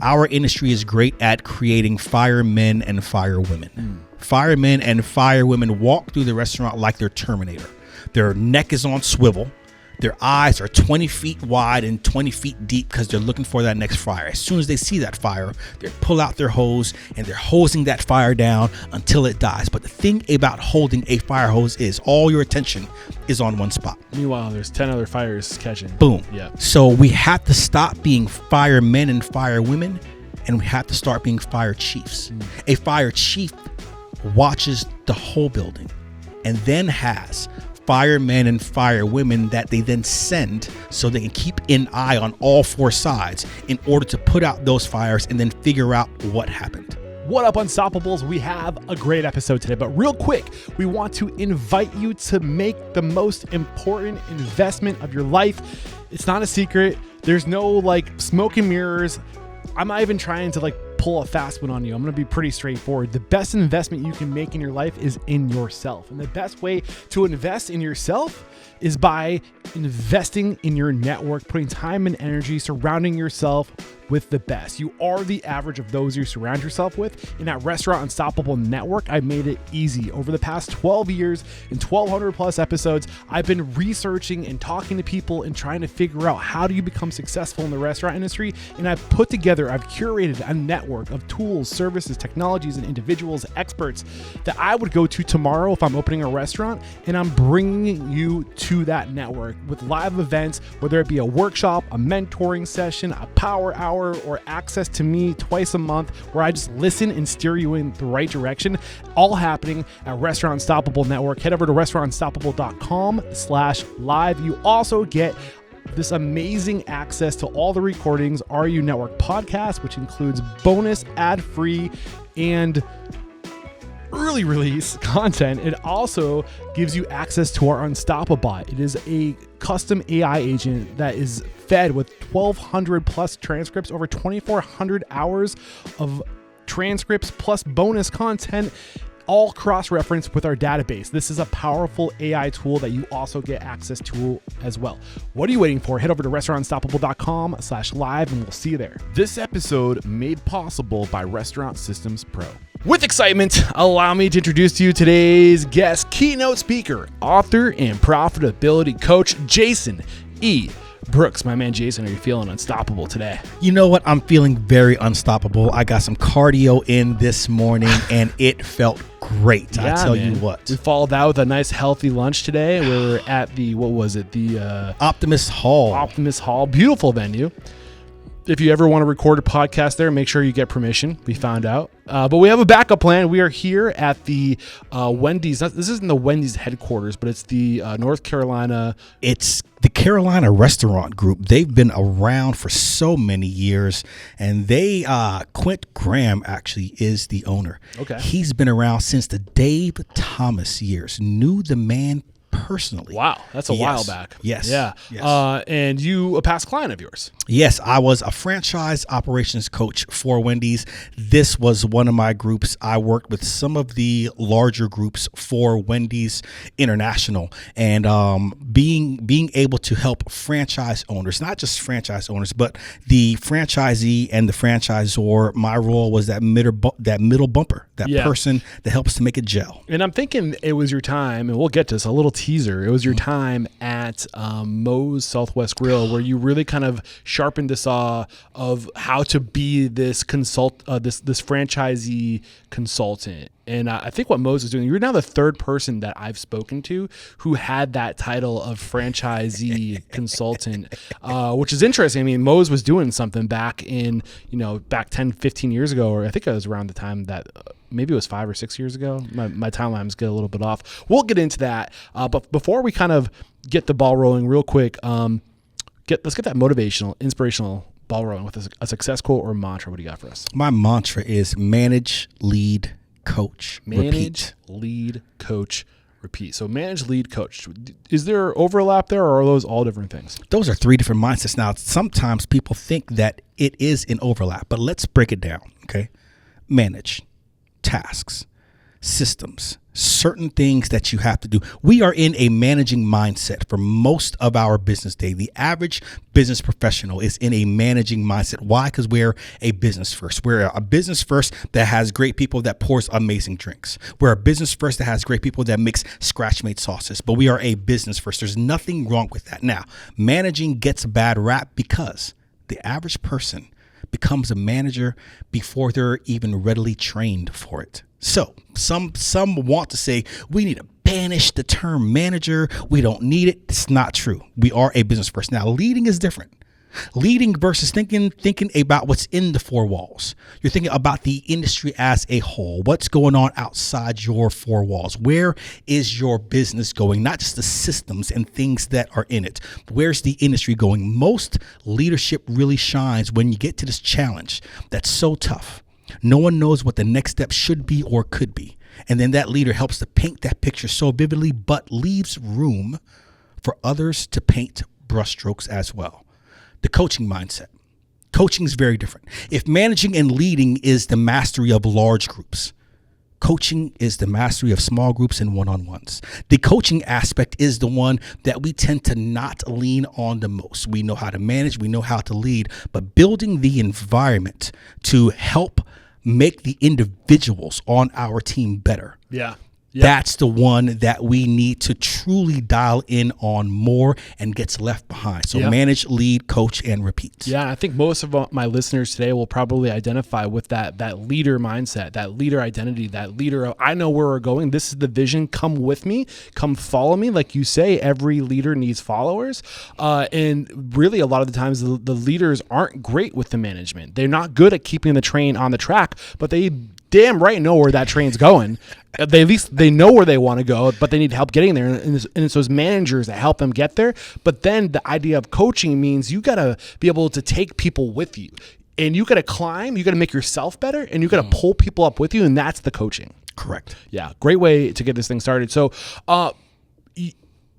Our industry is great at creating firemen and firewomen. Firemen and firewomen walk through the restaurant like they're Terminator. Their neck is on swivel. Their eyes are 20 feet wide and 20 feet deep because they're looking for that next fire. As soon as they see that fire, they pull out their hose and they're hosing that fire down until it dies. But the thing about holding a fire hose is all your attention is on one spot. Meanwhile, there's 10 other fires catching. Boom. Yeah. So we have to stop being firemen and firewomen, and we have to start being fire chiefs. A fire chief watches the whole building and then has firemen and firewomen that they then send so they can keep an eye on all four sides in order to put out those fires and then figure out what happened. What up, Unstoppables? We have a great episode today, but real quick, we want to invite you to make the most important investment of your life. It's not a secret. There's no smoke and mirrors. I'm not even trying to pull a fast one on you. I'm going to be pretty straightforward. The best investment you can make in your life is in yourself. And the best way to invest in yourself is by investing in your network, putting time and energy, surrounding yourself with the best. You are the average of those you surround yourself with. In that Restaurant Unstoppable network, I made it easy. Over the past 12 years and 1,200 plus episodes, I've been researching and talking to people and trying to figure out how do you become successful in the restaurant industry. And I've curated a network of tools, services, technologies, and individuals, experts that I would go to tomorrow if I'm opening a restaurant. And I'm bringing you to that network with live events, whether it be a workshop, a mentoring session, a power hour, or access to me twice a month where I just listen and steer you in the right direction, all happening at Restaurant Unstoppable Network. Head over to restaurantunstoppable.com/live. You also get this amazing access to all the recordings, RU Network podcast, which includes bonus ad-free and early release content. It also gives you access to our Unstoppable bot. It is a custom AI agent that is fed with 1,200 plus transcripts, over 2,400 hours of transcripts plus bonus content, all cross-referenced with our database. This is a powerful AI tool that you also get access to as well. What are you waiting for? Head over to restaurantunstoppable.com/live and we'll see you there. This episode made possible by Restaurant Systems Pro. With excitement, allow me to introduce to you today's guest, keynote speaker, author, and profitability coach, Jason E. Brooks. My man Jason, are you feeling unstoppable today? You know what? I'm feeling very unstoppable. I got some cardio in this morning and it felt great. Yeah, I tell you what. We followed that with a nice healthy lunch today. We were at the, Optimist Hall. Optimist Hall. Beautiful venue. If you ever want to record a podcast there, make sure you get permission. We found out. But we have a backup plan. We are here at the Wendy's. This isn't the Wendy's headquarters, but it's the North Carolina. It's the Carolina Restaurant Group. They've been around for so many years. And Quint Graham actually is the owner. Okay. He's been around since the Dave Thomas years. Knew the man personally. Wow, that's a while back. Yes. Yeah. Yes. And you, a past client of yours. Yes, I was a franchise operations coach for Wendy's. This was one of my groups. I worked with some of the larger groups for Wendy's International, and being able to help franchise owners, not just franchise owners, but the franchisee and the franchisor. My role was that middle bumper, that person that helps to make it gel. And I'm thinking it was your time, and we'll get to this, a little teaser. It was your time at Moe's Southwest Grill where you really kind of sharpened the saw of how to be this this franchisee consultant. And I think what Moe's is doing, you're now the third person that I've spoken to who had that title of franchisee consultant, which is interesting. I mean, Moe's was doing something back 10, 15 years ago, or I think it was around the time that maybe it was 5 or 6 years ago. My timelines get a little bit off. We'll get into that. But before we kind of get the ball rolling real quick, let's get that motivational, inspirational ball rolling with a success quote or mantra. What do you got for us? My mantra is manage, lead, coach, manage, lead, coach, repeat. So manage, lead, coach. Is there overlap there, or are those all different things? Those are three different mindsets. Now, sometimes people think that it is an overlap, but let's break it down. Okay. Manage tasks. systems, certain things that you have to do. We are in a managing mindset for most of our business day. The average business professional is in a managing mindset. Why? Because we're a business first. We're a business first that has great people that pours amazing drinks. We're a business first that has great people that makes scratch-made sauces. But we are a business first. There's nothing wrong with that. Now, managing gets a bad rap because the average person becomes a manager before they're even readily trained for it. So some want to say we need to banish the term manager. We don't need it. It's not true. We are a business first. Now, leading is different. Leading versus thinking about what's in the four walls. You're thinking about the industry as a whole. What's going on outside your four walls? Where is your business going? Not just the systems and things that are in it. Where's the industry going? Most leadership really shines when you get to this challenge that's so tough. No one knows what the next step should be or could be. And then that leader helps to paint that picture so vividly, but leaves room for others to paint brushstrokes as well. The coaching mindset. Coaching is very different. If managing and leading is the mastery of large groups, coaching is the mastery of small groups and one-on-ones. The coaching aspect is the one that we tend to not lean on the most. We know how to manage, we know how to lead, but building the environment to help make the individuals on our team better. Yeah. That's the one that we need to truly dial in on more and gets left behind. So manage, lead, coach, and repeat. Yeah, I think most of my listeners today will probably identify with that leader mindset, that leader identity, that leader of, I know where we're going. This is the vision. Come with me. Come follow me. Like you say, every leader needs followers. And really, a lot of the times, the leaders aren't great with the management. They're not good at keeping the train on the track, but they damn right know where that train's going. At least they know where they want to go, but they need help getting there. And it's those managers that help them get there. But then the idea of coaching means you got to be able to take people with you. And you got to climb, you got to make yourself better, and you got to pull people up with you. And that's the coaching. Correct. Yeah, great way to get this thing started. So, I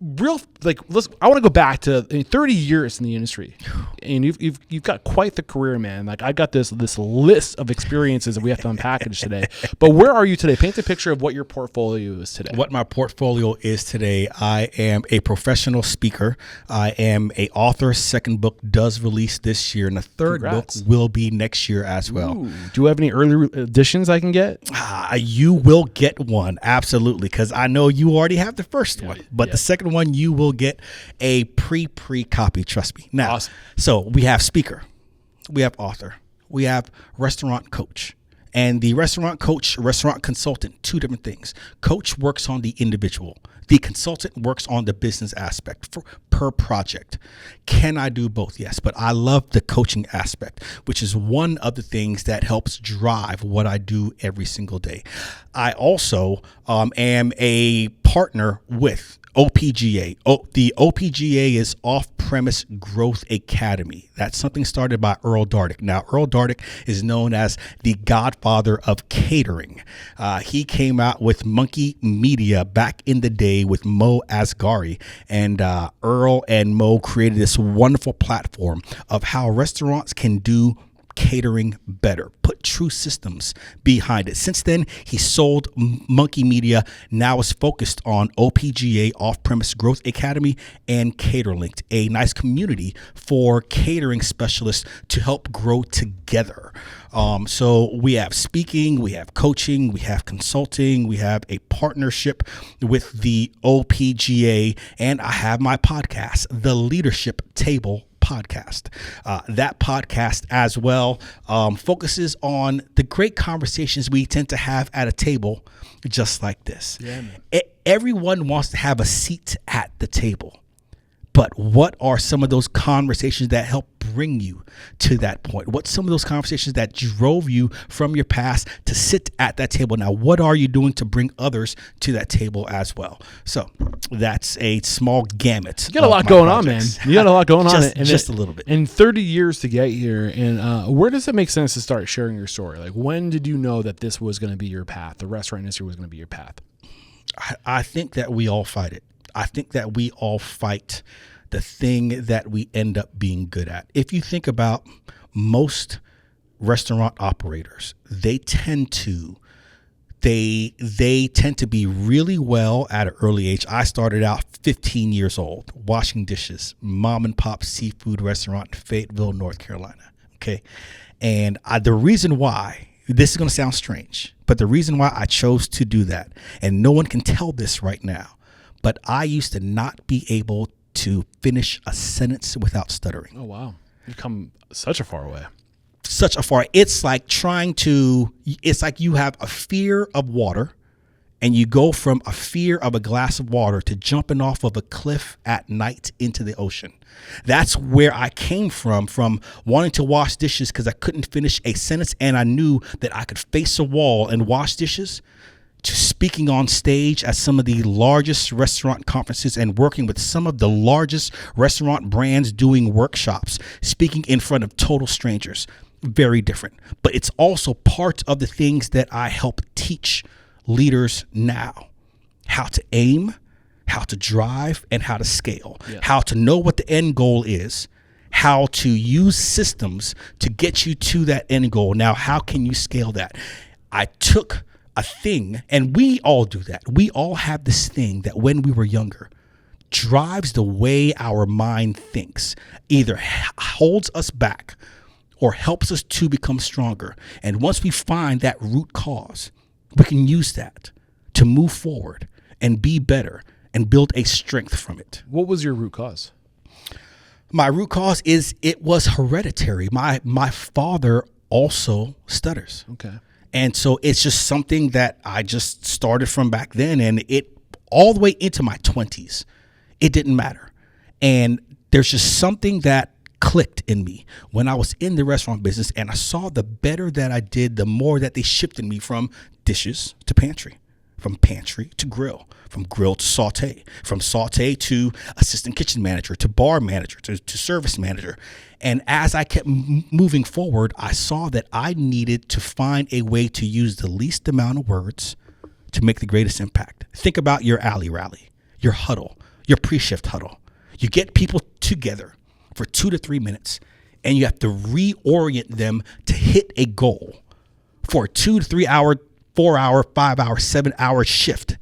want to go back to 30 years in the industry, and you've got quite the career, man. Like I got this list of experiences that we have to unpackage today. But where are you today? Paint a picture of what your portfolio is today. What my portfolio is today, I am a professional speaker. I am a author. Second book does release this year, and the third book will be next year as well. Ooh. Do you have any early editions I can get? You will get one, absolutely, because I know you already have the first one, but the second one you will get a pre copy, trust me. Now, awesome. So we have speaker, we have author, we have restaurant coach. And the restaurant coach, restaurant consultant, two different things. Coach works on the individual. The consultant works on the business aspect per project. Can I do both? Yes, but I love the coaching aspect, which is one of the things that helps drive what I do every single day. I also am a partner with OPGA. The OPGA is Off-Premise Growth Academy. That's something started by Earl Dardick. Now, Earl Dardick is known as the godfather of catering. He came out with Monkey Media back in the day with Mo Asghari, and Earl and Mo created this wonderful platform of how restaurants can do catering better, put true systems behind it. Since then, he sold Monkey Media, now is focused on OPGA, Off-Premise Growth Academy, and CaterLinked, a nice community for catering specialists to help grow together. So we have speaking, we have coaching, we have consulting, we have a partnership with the OPGA, and I have my podcast, The Leadership Table Podcast. That podcast as well focuses on the great conversations we tend to have at a table just like this. Yeah, man. Everyone wants to have a seat at the table. But what are some of those conversations that help bring you to that point? What's some of those conversations that drove you from your past to sit at that table? Now, what are you doing to bring others to that table as well? So that's a small gamut. You got a lot going on, man. You got a lot going on. Just a little bit. And 30 years to get here. And where does it make sense to start sharing your story? Like, when did you know that this was going to be your path? The restaurant industry was going to be your path? I think that we all fight it. I think that we all fight the thing that we end up being good at. If you think about most restaurant operators, they tend to they tend to be really well at an early age. I started out 15 years old, washing dishes, mom and pop seafood restaurant in Fayetteville, North Carolina. Okay. And the reason why, this is going to sound strange, but the reason why I chose to do that, and no one can tell this right now, but I used to not be able to finish a sentence without stuttering. Oh, wow. You've come such a far way. It's like it's like you have a fear of water, and you go from a fear of a glass of water to jumping off of a cliff at night into the ocean. That's where I came from wanting to wash dishes because I couldn't finish a sentence and I knew that I could face a wall and wash dishes, to speaking on stage at some of the largest restaurant conferences and working with some of the largest restaurant brands doing workshops, speaking in front of total strangers. Very different. But it's also part of the things that I help teach leaders now: how to aim, how to drive, and how to scale, how to know what the end goal is, how to use systems to get you to that end goal. Now, how can you scale that? I took a thing, and we all do that. We all have this thing that when we were younger drives the way our mind thinks, either holds us back or helps us to become stronger. And once we find that root cause, we can use that to move forward and be better and build a strength from it. What was your root cause? My root cause is it was hereditary. My father also stutters. Okay. And so it's just something that I just started from back then, and it all the way into my 20s, it didn't matter. And there's just something that clicked in me when I was in the restaurant business, and I saw the better that I did, the more that they shifted me from dishes to pantry, from pantry to grill, from grill to saute, from saute to assistant kitchen manager, to bar manager, to service manager. And as I kept moving forward, I saw that I needed to find a way to use the least amount of words to make the greatest impact. Think about your alley rally, your huddle, your pre-shift huddle. You get people together for 2 to 3 minutes, and you have to reorient them to hit a goal for a 2 to 3 hour, 4 hour, 5 hour, 7 hour shift,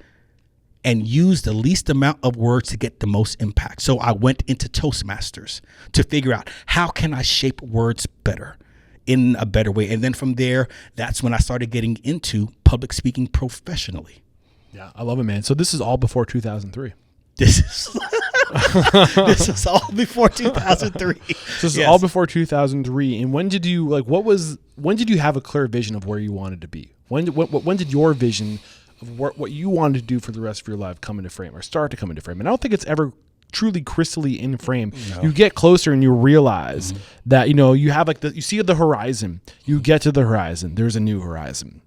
and use the least amount of words to get the most impact. So I went into Toastmasters to figure out how can I shape words better in a better way. And then from there, that's when I started getting into public speaking professionally. Yeah, I love it, man. So this is all before 2003. This is all before 2003. So this is all before 2003. And when did you when did you have a clear vision of where you wanted to be? When did your vision of what you wanted to do for the rest of your life come into frame, or start to come into frame? And I don't think it's ever truly crystally in frame. No. You get closer and you realize that, you have you see the horizon, you get to the horizon, there's a new horizon,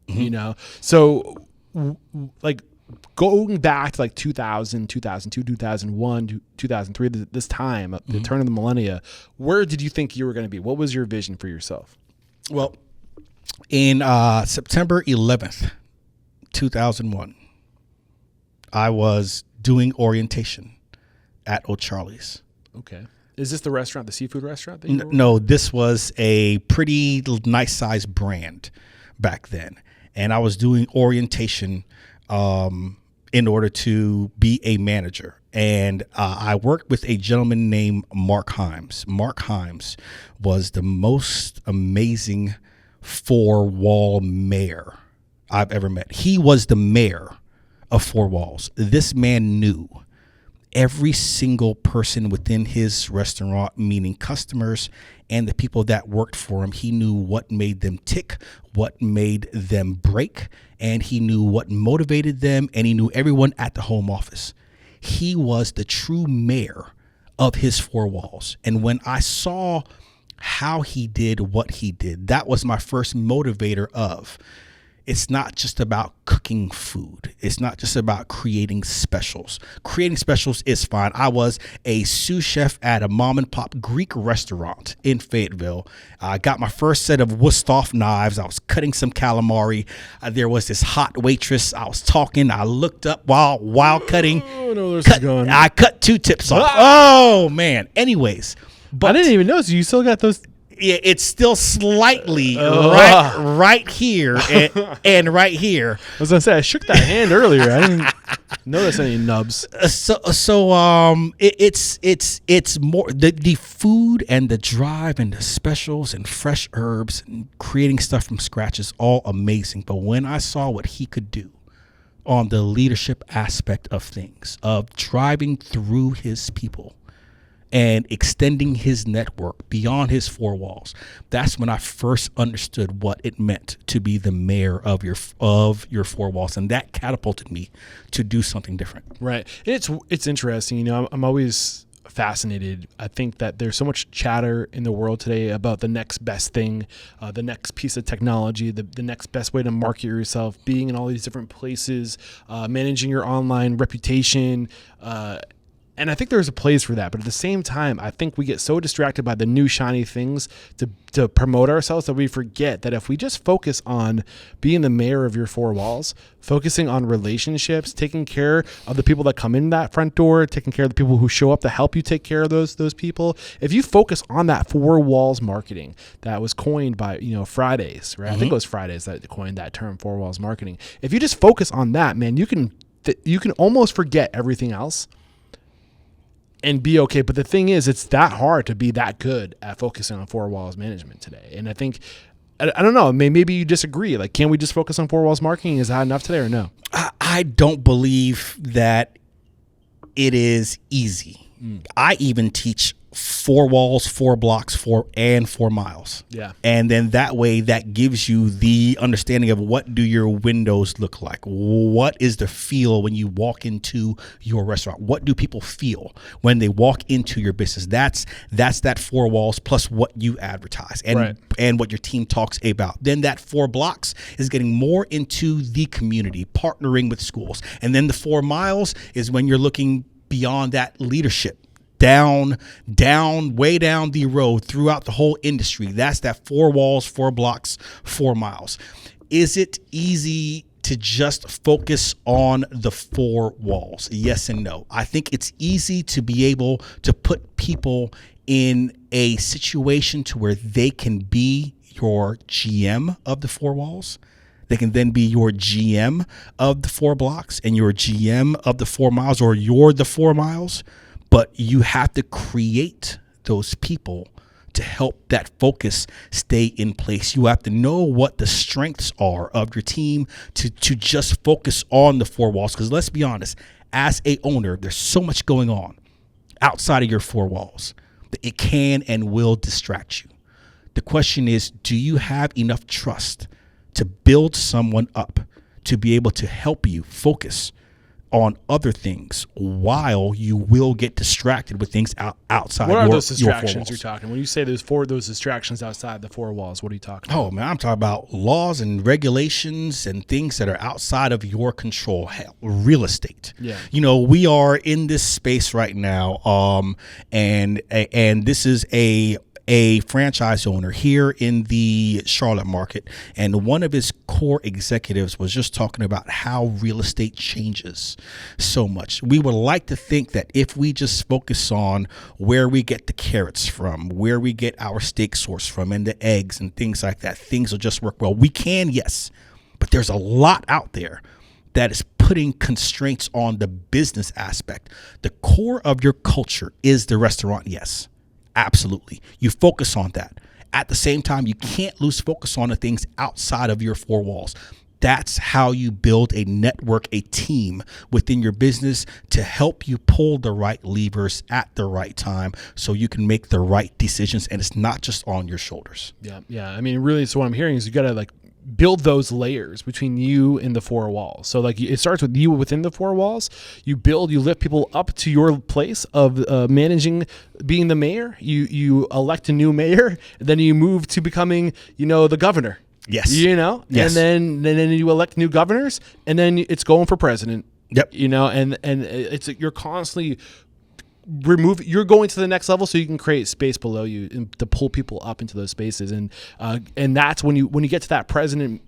So going back to 2000, 2002, 2001, 2003, this time, the turn of the millennia, where did you think you were going to be? What was your vision for yourself? Well, in September 11th, 2001, I was doing orientation at O'Charlie's. Okay. Is this the restaurant, the seafood restaurant? No, this was a pretty nice sized brand back then. And I was doing orientation in order to be a manager. And I worked with a gentleman named Mark Himes. Mark Himes was the most amazing four-wall mayor I've ever met. He was the mayor of Four Walls. This man knew every single person within his restaurant, meaning customers and the people that worked for him. He knew what made them tick, what made them break, and he knew what motivated them, and he knew everyone at the home office. He was the true mayor of his four walls. And when I saw how he did what he did, that was my first motivator of, it's not just about cooking food. It's not just about creating specials. Creating specials is fine. I was a sous chef at a mom and pop Greek restaurant in Fayetteville. I got my first set of Wusthof knives. I was cutting some calamari. There was this hot waitress. I was talking. I looked up while cutting. Oh, no, this is going. I cut 2 tips off. Oh, man. Anyways. But I didn't even notice. You still got those. it's still slightly right here and right here. I was gonna say I shook that hand earlier. I didn't notice any nubs. It's more the food and the drive and the specials and fresh herbs and creating stuff from scratch is all amazing. But when I saw what he could do on the leadership aspect of things, of driving through his people and extending his network beyond his four walls, that's when I first understood what it meant to be the mayor of your four walls, and that catapulted me to do something different. Right. It's interesting. You know, I'm always fascinated. I think that there's so much chatter in the world today about the next best thing, the next piece of technology, the next best way to market yourself, being in all these different places, managing your online reputation, and I think there's a place for that. But at the same time, I think we get so distracted by the new shiny things to promote ourselves that we forget that if we just focus on being the mayor of your four walls, focusing on relationships, taking care of the people that come in that front door, taking care of the people who show up to help you take care of those people. If you focus on that four walls marketing that was coined by, Fridays, right? Mm-hmm. I think it was Fridays that coined that term, four walls marketing. If you just focus on that, man, you can almost forget everything else and be okay. But the thing is, it's that hard to be that good at focusing on four walls management today. And I think, I don't know, maybe you disagree. Like, can we just focus on four walls marketing? Is that enough today or no? I don't believe that it is easy. I even teach 4 walls, 4 blocks, 4 miles. Yeah. And then that way that gives you the understanding of what do your windows look like? What is the feel when you walk into your restaurant? What do people feel when they walk into your business? That's that 4 walls plus what you advertise and what your team talks about. Then that 4 blocks is getting more into the community, partnering with schools. And then the 4 miles is when you're looking beyond that leadership. Down, way down the road throughout the whole industry. That's that 4 walls, 4 blocks, 4 miles. Is it easy to just focus on the 4 walls? Yes and no. I think it's easy to be able to put people in a situation to where they can be your GM of the 4 walls. They can then be your GM of the 4 blocks and your GM of the 4 miles, or you're the 4 miles. But you have to create those people to help that focus stay in place. You have to know what the strengths are of your team to just focus on the 4 walls. Because let's be honest, as a owner, there's so much going on outside of your 4 walls that it can and will distract you. The question is, do you have enough trust to build someone up to be able to help you focus on other things while you will get distracted with things outside your 4 walls? What are those distractions you're talking? When you say those distractions outside the 4 walls, what are you talking about? Oh, man, I'm talking about laws and regulations and things that are outside of your control. Hell, real estate. Yeah. We are in this space right now, and this is a franchise owner here in the Charlotte market, and one of his core executives was just talking about how real estate changes so much. We would like to think that if we just focus on where we get the carrots from, where we get our steak source from, and the eggs and things like that, things will just work well. We can, yes, but there's a lot out there that is putting constraints on the business aspect. The core of your culture is the restaurant, yes. Absolutely. You focus on that. At the same time, you can't lose focus on the things outside of your 4 walls. That's how you build a network, a team within your business to help you pull the right levers at the right time so you can make the right decisions, and it's not just on your shoulders. Yeah. I mean, really, so what I'm hearing is you got to build those layers between you and the 4 walls. So it starts with you within the 4 walls. You lift people up to your place of managing, being the mayor. You elect a new mayor, then you move to becoming, the governor. Yes. Yes. And then you elect new governors, and then it's going for president. Yep. And you're constantly you're going to the next level so you can create space below you and to pull people up into those spaces. And that's when you get to that president,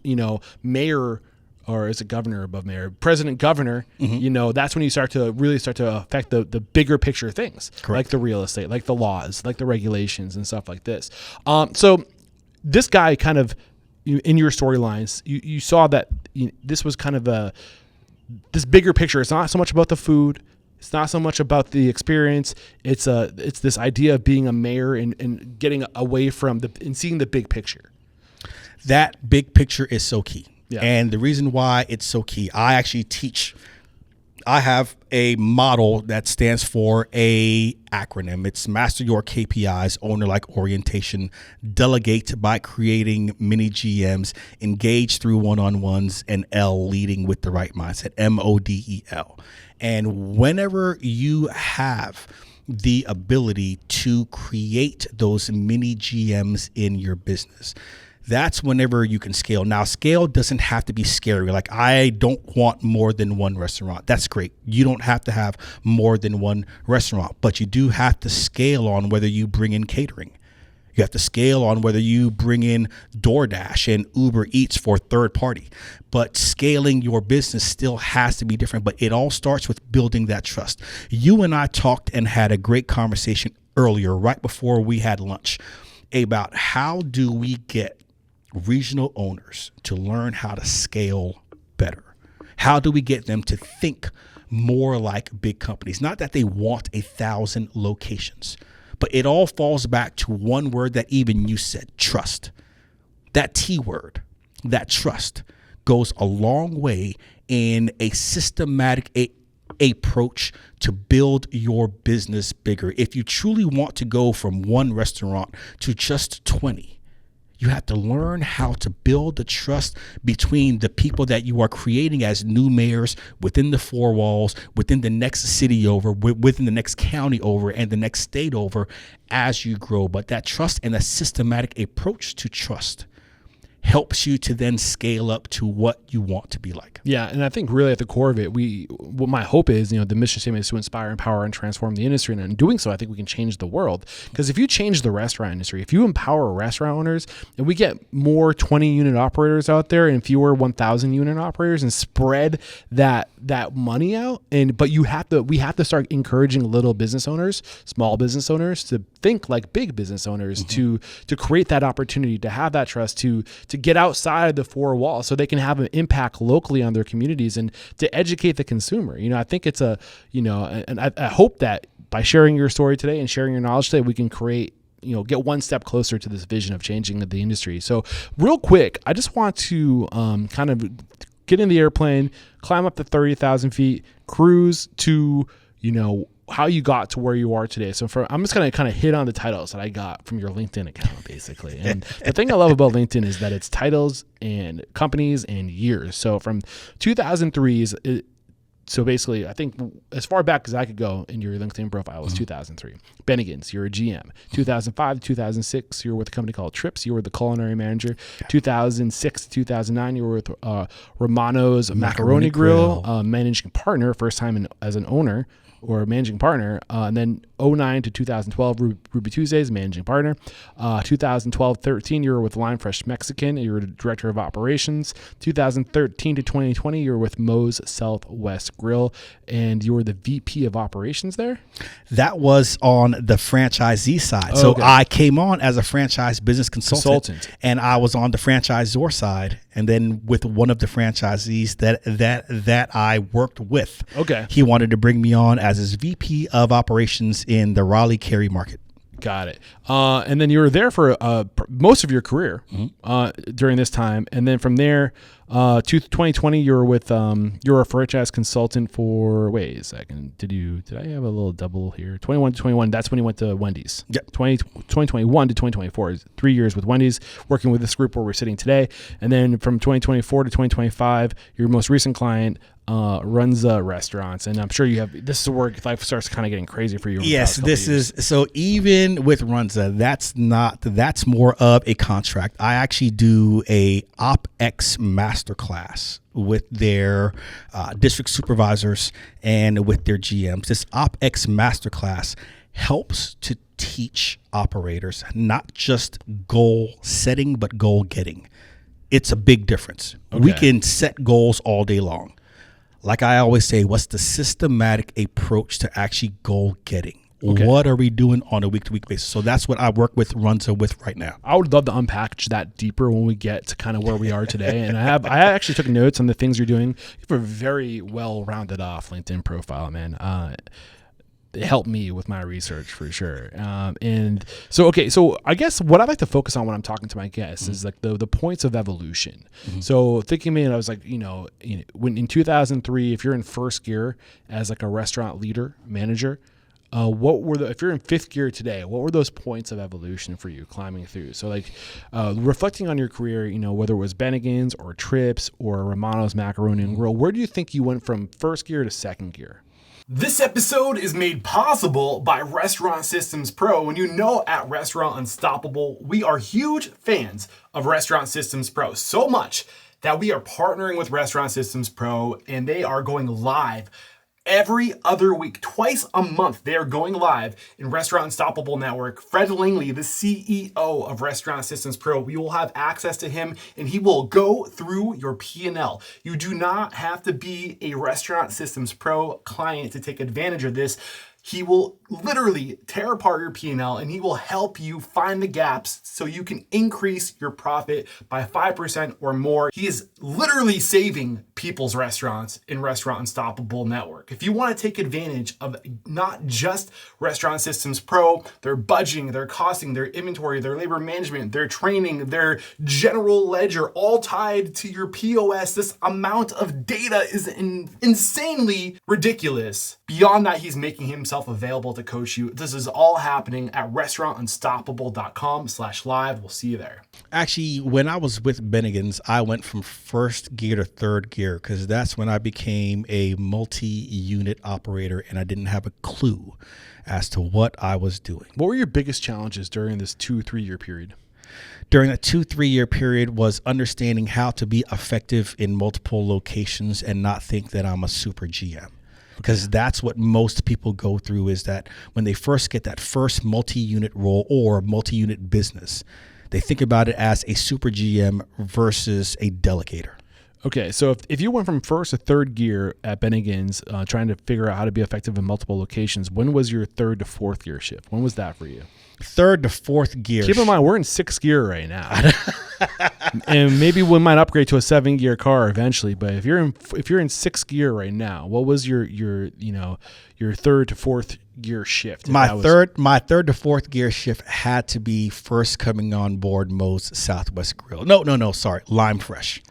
mayor or is it governor above mayor, president, governor, that's when you start to affect the bigger picture things. Correct. Like the real estate, like the laws, like the regulations and stuff like this. So this guy kind of, in your storylines, you saw that this was kind of this bigger picture. It's not so much about the food. It's not so much about the experience. It's this idea of being a mayor and getting away from and seeing the big picture. That big picture is so key. Yeah. And the reason why it's so key, I actually teach. I have a model that stands for a acronym. It's Master Your KPIs, Owner-like Orientation, Delegate by Creating Mini GMs, Engage through one-on-ones, and L, Leading with the Right Mindset, MODEL. And whenever you have the ability to create those mini GMs in your business, that's whenever you can scale. Now, scale doesn't have to be scary. Like, I don't want more than one restaurant. That's great. You don't have to have more than one restaurant, but you do have to scale on whether you bring in catering. You have to scale on whether you bring in DoorDash and Uber Eats for third party. But scaling your business still has to be different. But it all starts with building that trust. You and I talked and had a great conversation earlier, right before we had lunch, about how do we get regional owners to learn how to scale better? How do we get them to think more like big companies? Not that they want 1,000 locations, but it all falls back to one word that even you said, trust. That T word, that trust, goes a long way in a systematic approach to build your business bigger. If you truly want to go from one restaurant to just 20, you have to learn how to build the trust between the people that you are creating as new mayors within the four walls, within the next city over, within the next county over, and the next state over as you grow. But that trust and a systematic approach to trust helps you to then scale up to what you want to be like. Yeah, and I think really at the core of it, what my hope is, the mission statement is to inspire, empower, and transform the industry. And in doing so, I think we can change the world. Because if you change the restaurant industry, if you empower restaurant owners, and we get more 20-unit operators out there and fewer 1,000-unit operators, and spread that money out, but we have to start encouraging little business owners, small business owners, to think like big business owners, to create that opportunity, to have that trust, to get outside the four walls so they can have an impact locally on their communities, and to educate the consumer. I think it's and I hope that by sharing your story today and sharing your knowledge today, we can create, get one step closer to this vision of changing the industry. So real quick, I just want to kind of get in the airplane, climb up to 30,000 feet, cruise to, how you got to where you are today. So I'm just going to kind of hit on the titles that I got from your LinkedIn account, basically. And the thing I love about LinkedIn is that it's titles and companies and years. So from 2003 so basically, I think as far back as I could go in your LinkedIn profile was 2003. Bennigan's, you're a GM. 2005 to 2006, you were with a company called Trips. You were the culinary manager. 2006 to 2009, you were with Romano's Macaroni Grill, managing partner, first time as an owner or managing partner. And then 2009 to 2012, Ruby Tuesdays, managing partner. 2012-13, you were with Lime Fresh Mexican. You were the director of operations. 2013 to 2020, you were with Moe's Southwest Grill, and you were the VP of operations there? That was on the franchisee side. So I came on as a franchise business consultant, and I was on the franchisor side. And then with one of the franchisees that I worked with, he wanted to bring me on as his VP of operations in the Raleigh-Cary market. Got it. And then you were there for most of your career during this time. And then from there, 2020, you were with you were a franchise consultant for. Wait a second. Did I have a little double here? 21 to 21. That's when you went to Wendy's. Yep. 2021 to 2024 is 3 years with Wendy's, working with this group where we're sitting today. And then from 2024 to 2025, your most recent client, Runza Restaurants, and I'm sure you have. This is where life starts kind of getting crazy for you. Yes, this is so. Even with Runza, that's more of a contract. I actually do a OpEx masterclass with their district supervisors and with their GMs. This OpEx masterclass helps to teach operators not just goal setting, but goal getting. it's a big difference. Okay. We can set goals all day long. Like I always say, what's the systematic approach to actually goal getting? Okay. What are we doing on a week-to-week basis? So that's what I work with Runza with right now. I would love to unpackage that deeper when we get to kind of where we are today. And I actually took notes on the things you're doing. You have a very well-rounded off LinkedIn profile, man. It helped me with my research for sure. And so I guess what I like to focus on when I'm talking to my guests is like the points of evolution. So thinking, man, I was like, when in 2003, if you're in first gear as like a restaurant leader, manager, if you're in fifth gear today, what were those points of evolution for you climbing through? So like reflecting on your career, whether it was Bennigan's or Trips or Romano's Macaroni and Grill, where do you think you went from first gear to second gear? This episode is made possible by Restaurant Systems Pro. And at Restaurant Unstoppable, we are huge fans of Restaurant Systems Pro. So much that we are partnering with Restaurant Systems Pro, and they are going live every other week, twice a month. They are going live in Restaurant Unstoppable Network. Fred Langley, the CEO of Restaurant Systems Pro, we will have access to him, and he will go through your P&L. You do not have to be a Restaurant Systems Pro client to take advantage of this. He will literally tear apart your P&L, and he will help you find the gaps so you can increase your profit by 5% or more. He is literally saving people's restaurants in Restaurant Unstoppable Network. If you want to take advantage of not just Restaurant Systems Pro, their budgeting, their costing, their inventory, their labor management, their training, their general ledger, all tied to your POS, this amount of data is insanely ridiculous. Beyond that, he's making himself available to coach you. This is all happening at restaurantunstoppable.com/live. We'll see you there. Actually, when I was with Bennigan's, I went from first gear to third gear because that's when I became a multi-unit operator and I didn't have a clue as to what I was doing. What were your biggest challenges during this 2-3 year period? During that 2-3 year period was understanding how to be effective in multiple locations and not think that I'm a super GM. Because that's what most people go through, is that when they first get that first multi-unit role or multi-unit business, they think about it as a super GM versus a delegator. Okay, so if you went from first to third gear at Bennigan's, trying to figure out how to be effective in multiple locations, when was your third to fourth gear shift? When was that for you? Third to fourth gear. Keep in mind, we're in sixth gear right now, and maybe we might upgrade to a 7-gear car eventually. But if you're in sixth gear right now, what was your third to fourth gear shift? My third to fourth gear shift had to be first coming on board Moe's Southwest Grill. Sorry, Lime Fresh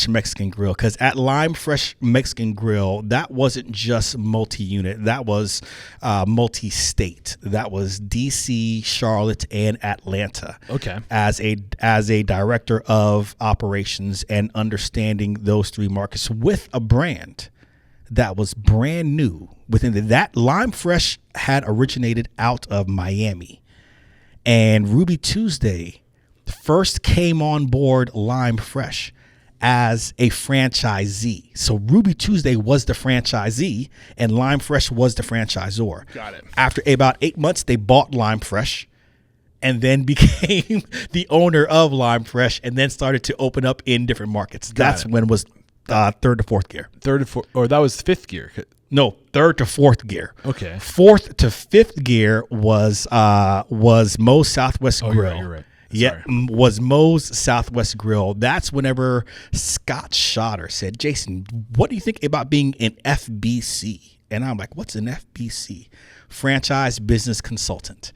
Mexican Grill. Because at Lime Fresh Mexican Grill, that wasn't just multi-unit, that was multi-state. That was DC, Charlotte, and Atlanta. Okay. As a director of operations and understanding those three markets with a brand that was brand new within that. Lime Fresh had originated out of Miami, and Ruby Tuesday first came on board Lime Fresh as a franchisee. So Ruby Tuesday was the franchisee and Lime Fresh was the franchisor. Got it. After about 8 months, they bought Lime Fresh and then became the owner of Lime Fresh and then started to open up in different markets. That's when it was third to fourth gear. Third to fourth, or that was fifth gear. No, third to fourth gear. Okay. Fourth to fifth gear was Moe's Southwest Grill. You're right. Yeah, was Moe's Southwest Grill. That's whenever Scott Schotter said, "Jason, what do you think about being an FBC?" And I'm like, "What's an FBC?" Franchise Business Consultant.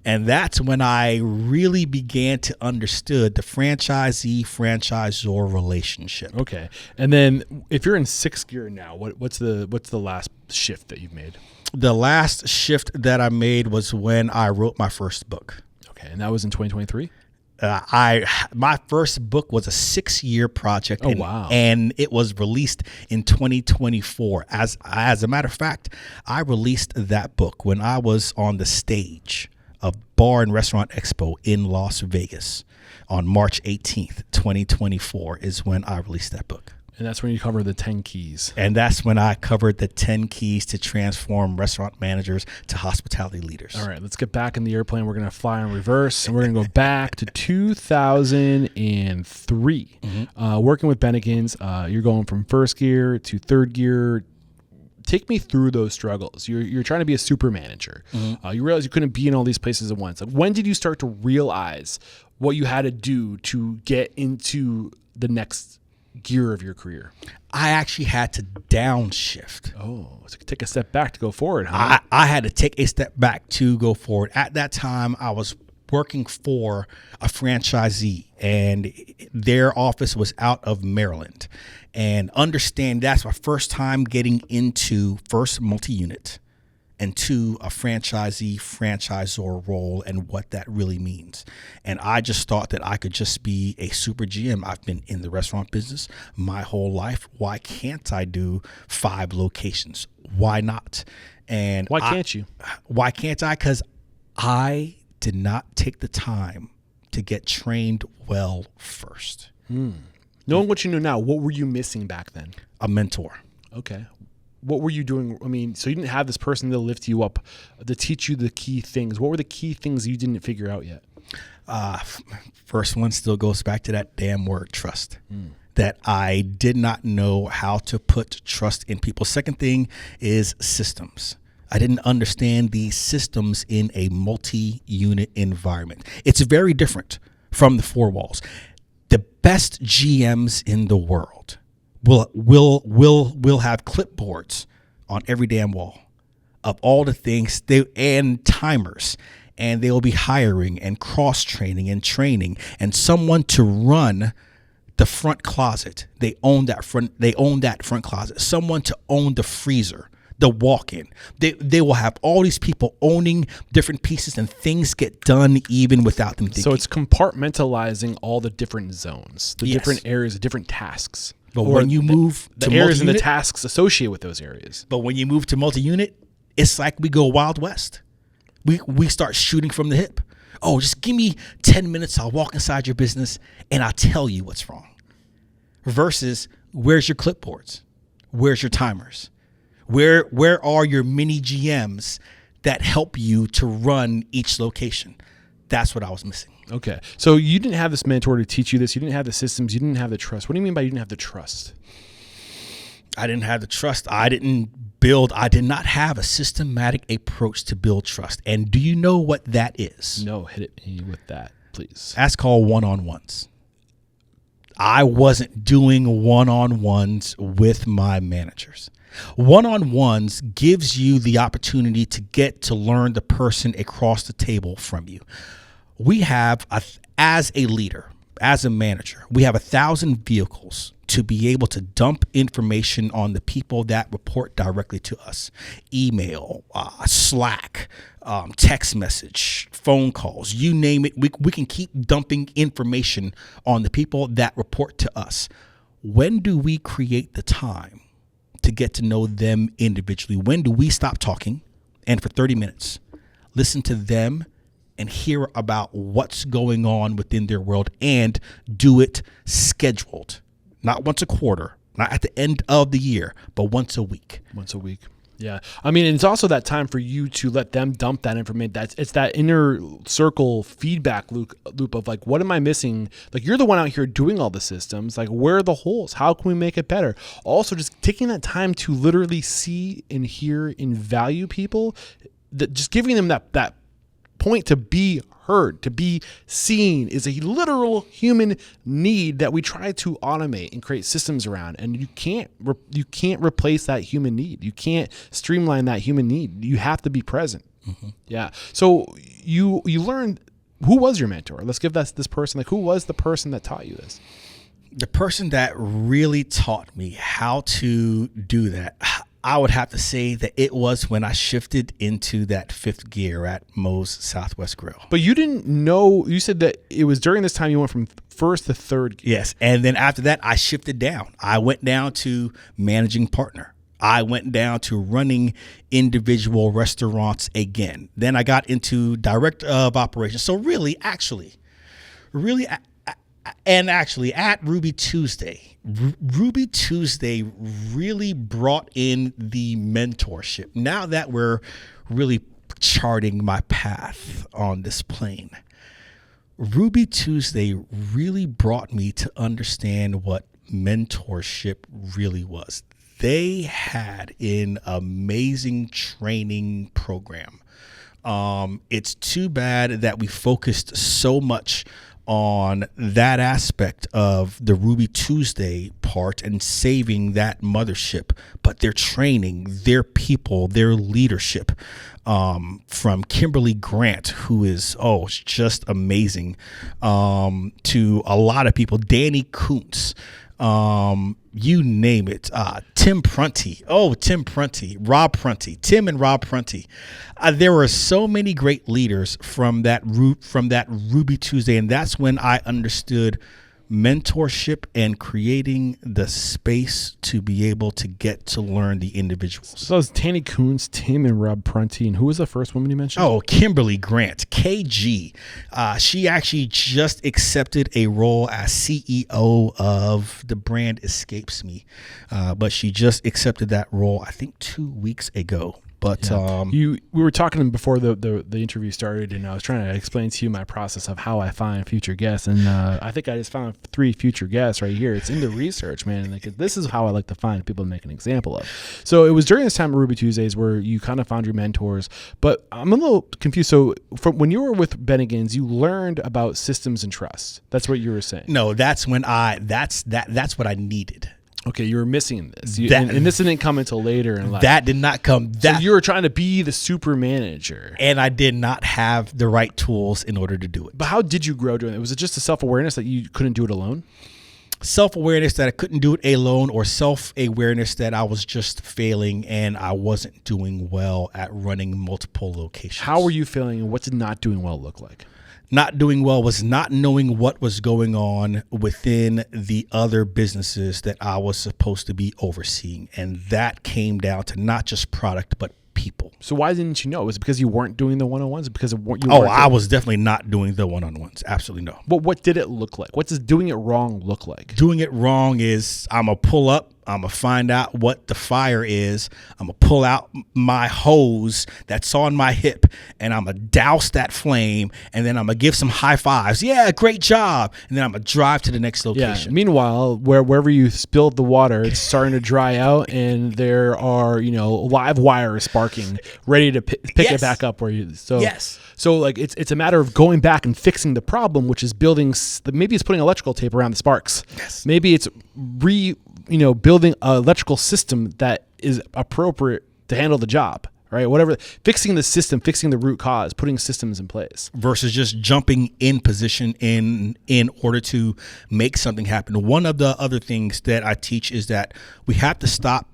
And that's when I really began to understood the franchisee-franchisor relationship. Okay. And then if you're in sixth gear now, what's the last shift that you've made? The last shift that I made was when I wrote my first book. Okay. And that was in 2023? My first book was a 6-year project. Oh, wow. And it was released in 2024. As a matter of fact, I released that book when I was on the stage of Bar and Restaurant Expo in Las Vegas on March 18th, 2024 is when I released that book. And that's when you cover the 10 keys. And that's when I covered the 10 keys to transform restaurant managers to hospitality leaders. All right, let's get back in the airplane. We're going to fly in reverse, and we're going to go back to 2003. Working with Bennigan's, you're going from first gear to third gear. Take me through those struggles. You're trying to be a super manager. You realize you couldn't be in all these places at once. Like, when did you start to realize what you had to do to get into the next gear of your career? I actually had to downshift. Oh, so take a step back to go forward, huh? I had to take a step back to go forward. At that time, I was working for a franchisee, and their office was out of Maryland. And understand that's my first time getting into first multi-unit and two, a franchisee franchisor role and what that really means. And I just thought that I could just be a super GM. I've been in the restaurant business my whole life. Why can't I do 5 locations? Why not? And why can't you? Why can't I? Because I did not take the time to get trained well first. Knowing what you know now, what were you missing back then? A mentor. Okay. What were you doing? I mean, so you didn't have this person to lift you up, to teach you the key things. What were the key things you didn't figure out yet? First one still goes back to that damn word, trust. That I did not know how to put trust in people. Second thing is systems. I didn't understand the systems in a multi-unit environment. It's very different from the 4 walls. The best GMs in the world will have clipboards on every damn wall of all the things and timers, and they will be hiring and cross training and training and someone to run the front closet. They own that front closet. Someone to own the freezer, the walk-in. They will have all these people owning different pieces, and things get done even without them thinking. So it's compartmentalizing all the different zones, the different areas, the different tasks. But when you move to the areas and the tasks associated with those areas. But when you move to multi-unit, it's like we go Wild West. We start shooting from the hip. Oh, just give me 10 minutes. I'll walk inside your business and I'll tell you what's wrong. Versus, where's your clipboards? Where's your timers? Where are your mini GMs that help you to run each location? That's what I was missing. Okay. So you didn't have this mentor to teach you this. You didn't have the systems. You didn't have the trust. What do you mean by you didn't have the trust? I didn't have the trust. I did not have a systematic approach to build trust. And do you know what that is? No, hit me with that, please. That's called one-on-ones. I wasn't doing one-on-ones with my managers. One-on-ones gives you the opportunity to get to learn the person across the table from you. We have, as a leader, as a manager, we have 1,000 vehicles to be able to dump information on the people that report directly to us. Email, Slack, text message, phone calls, you name it. We can keep dumping information on the people that report to us. When do we create the time to get to know them individually? When do we stop talking and for 30 minutes listen to them and hear about what's going on within their world and do it scheduled? Not once a quarter, not at the end of the year, but once a week. Once a week. Yeah. I mean, it's also that time for you to let them dump that information. It's that inner circle feedback loop of like, what am I missing? Like, you're the one out here doing all the systems. Like, where are the holes? How can we make it better? Also, just taking that time to literally see and hear and value people, that just giving them that point to be heard, to be seen, is a literal human need that we try to automate and create systems around. And you can't replace that human need. You can't streamline that human need. You have to be present. Mm-hmm. Yeah. So you learned, who was your mentor? Let's give this person, like, who was the person that taught you this? The person that really taught me how to do that, I would have to say that it was when I shifted into that 5th gear at Moe's Southwest Grill. But you didn't know, you said that it was during this time you went from 1st to 3rd gear. Yes. And then after that, I shifted down. I went down to managing partner. I went down to running individual restaurants again. Then I got into director of operations. So actually at Ruby Tuesday, Ruby Tuesday really brought in the mentorship. Now that we're really charting my path on this plane, Ruby Tuesday really brought me to understand what mentorship really was. They had an amazing training program. It's too bad that we focused so much on that aspect of the Ruby Tuesday part and saving that mothership, but their training, their people, their leadership, from Kimberly Grant, who is, just amazing, to a lot of people, Danny Kuntz, you name it, Tim Prunty, Tim and Rob Prunty. There were so many great leaders from that Ruby Tuesday, and that's when I understood mentorship and creating the space to be able to get to learn the individuals. So it was Danny Kuntz, Tim, and Rob Prunty, and who was the first woman you mentioned? Oh, Kimberly Grant, KG. She actually just accepted a role as CEO of the brand escapes me, but she just accepted that role, I think 2 weeks ago. But we were talking before the interview started, and I was trying to explain to you my process of how I find future guests, and I think I just found 3 future guests right here. It's in the research, man. Like, this is how I like to find people to make an example of. So it was during this time of Ruby Tuesdays where you kind of found your mentors, but I'm a little confused. So from when you were with Bennigan's, you learned about systems and trust. That's what you were saying. No, that's when that's what I needed. Okay, you were missing this. And this didn't come until later in life. That did not come. So you were trying to be the super manager. And I did not have the right tools in order to do it. But how did you grow doing it? Was it just a self-awareness that you couldn't do it alone? Self-awareness that I couldn't do it alone, or self-awareness that I was just failing and I wasn't doing well at running multiple locations. How were you failing, and what did not doing well look like? Not doing well was not knowing what was going on within the other businesses that I was supposed to be overseeing. And that came down to not just product, but people. So why didn't you know? Was it because you weren't doing the one-on-ones? Because of what you I was definitely not doing the one-on-ones. Absolutely no. But what did it look like? What does doing it wrong look like? Doing it wrong is I'm going to pull up. I'm going to find out what the fire is. I'm going to pull out my hose that's on my hip, and I'm going to douse that flame, and then I'm going to give some high fives. Yeah, great job. And then I'm going to drive to the next location. Yeah. Meanwhile, wherever you spilled the water, it's starting to dry out, and there are, live wires sparking, ready to pick it back up where you. So yes. So like it's a matter of going back and fixing the problem, which is maybe it's putting electrical tape around the sparks. Yes. Maybe it's building an electrical system that is appropriate to handle the job, right? Whatever, fixing the system, fixing the root cause, putting systems in place. Versus just jumping in position in order to make something happen. One of the other things that I teach is that we have to stop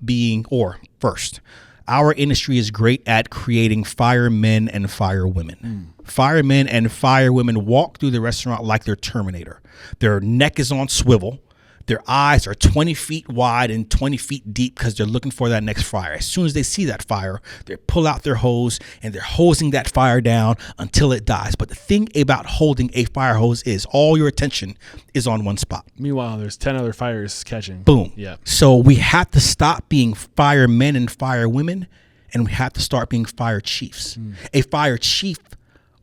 first, our industry is great at creating firemen and firewomen. Firemen and firewomen walk through the restaurant like they're Terminator. Their neck is on swivel. Their eyes are 20 feet wide and 20 feet deep because they're looking for that next fire. As soon as they see that fire, they pull out their hose and they're hosing that fire down until it dies. But the thing about holding a fire hose is all your attention is on one spot. Meanwhile, there's 10 other fires catching. Boom. Yeah. So we have to stop being firemen and firewomen, and we have to start being fire chiefs. A fire chief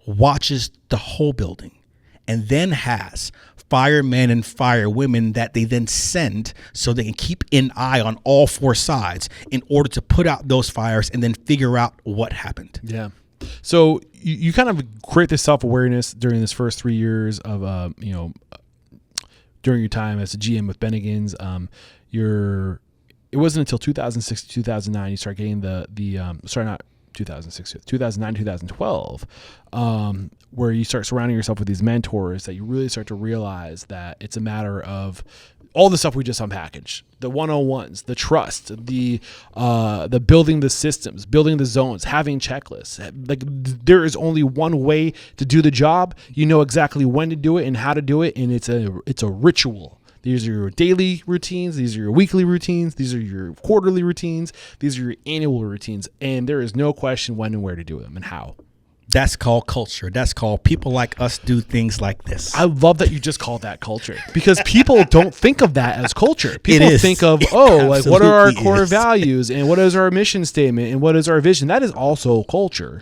watches the whole building and then has firemen and firewomen that they then send so they can keep an eye on all 4 sides in order to put out those fires and then figure out what happened. Yeah. So you kind of create this self-awareness during this first 3 years of, during your time as a GM with Bennigan's. It wasn't until 2006 to 2009 you start getting 2009, 2012, where you start surrounding yourself with these mentors that you really start to realize that it's a matter of all the stuff we just unpackaged, the 101s, the trust, the building the systems, building the zones, having checklists. Like, there is only one way to do the job. You know exactly when to do it and how to do it, and it's a ritual. These are your daily routines. These are your weekly routines. These are your quarterly routines. These are your annual routines. And there is no question when and where to do them and how. That's called culture. That's called people like us do things like this. I love that you just called that culture, because people don't think of that as culture. People is. think of, It like, what are our absolutely core is. values and what is our mission statement and what is our vision? That is also culture.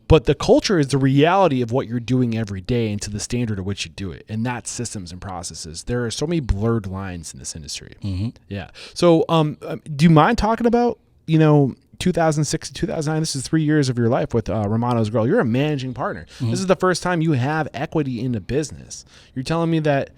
But the culture is the reality of what you're doing every day and to the standard at which you do it. And that's systems and processes. There are so many blurred lines in this industry. Yeah. So do you mind talking about, 2006 to 2009, this is 3 years of your life with Romano's Grill. You're a managing partner. This is the first time you have equity in the business. You're telling me that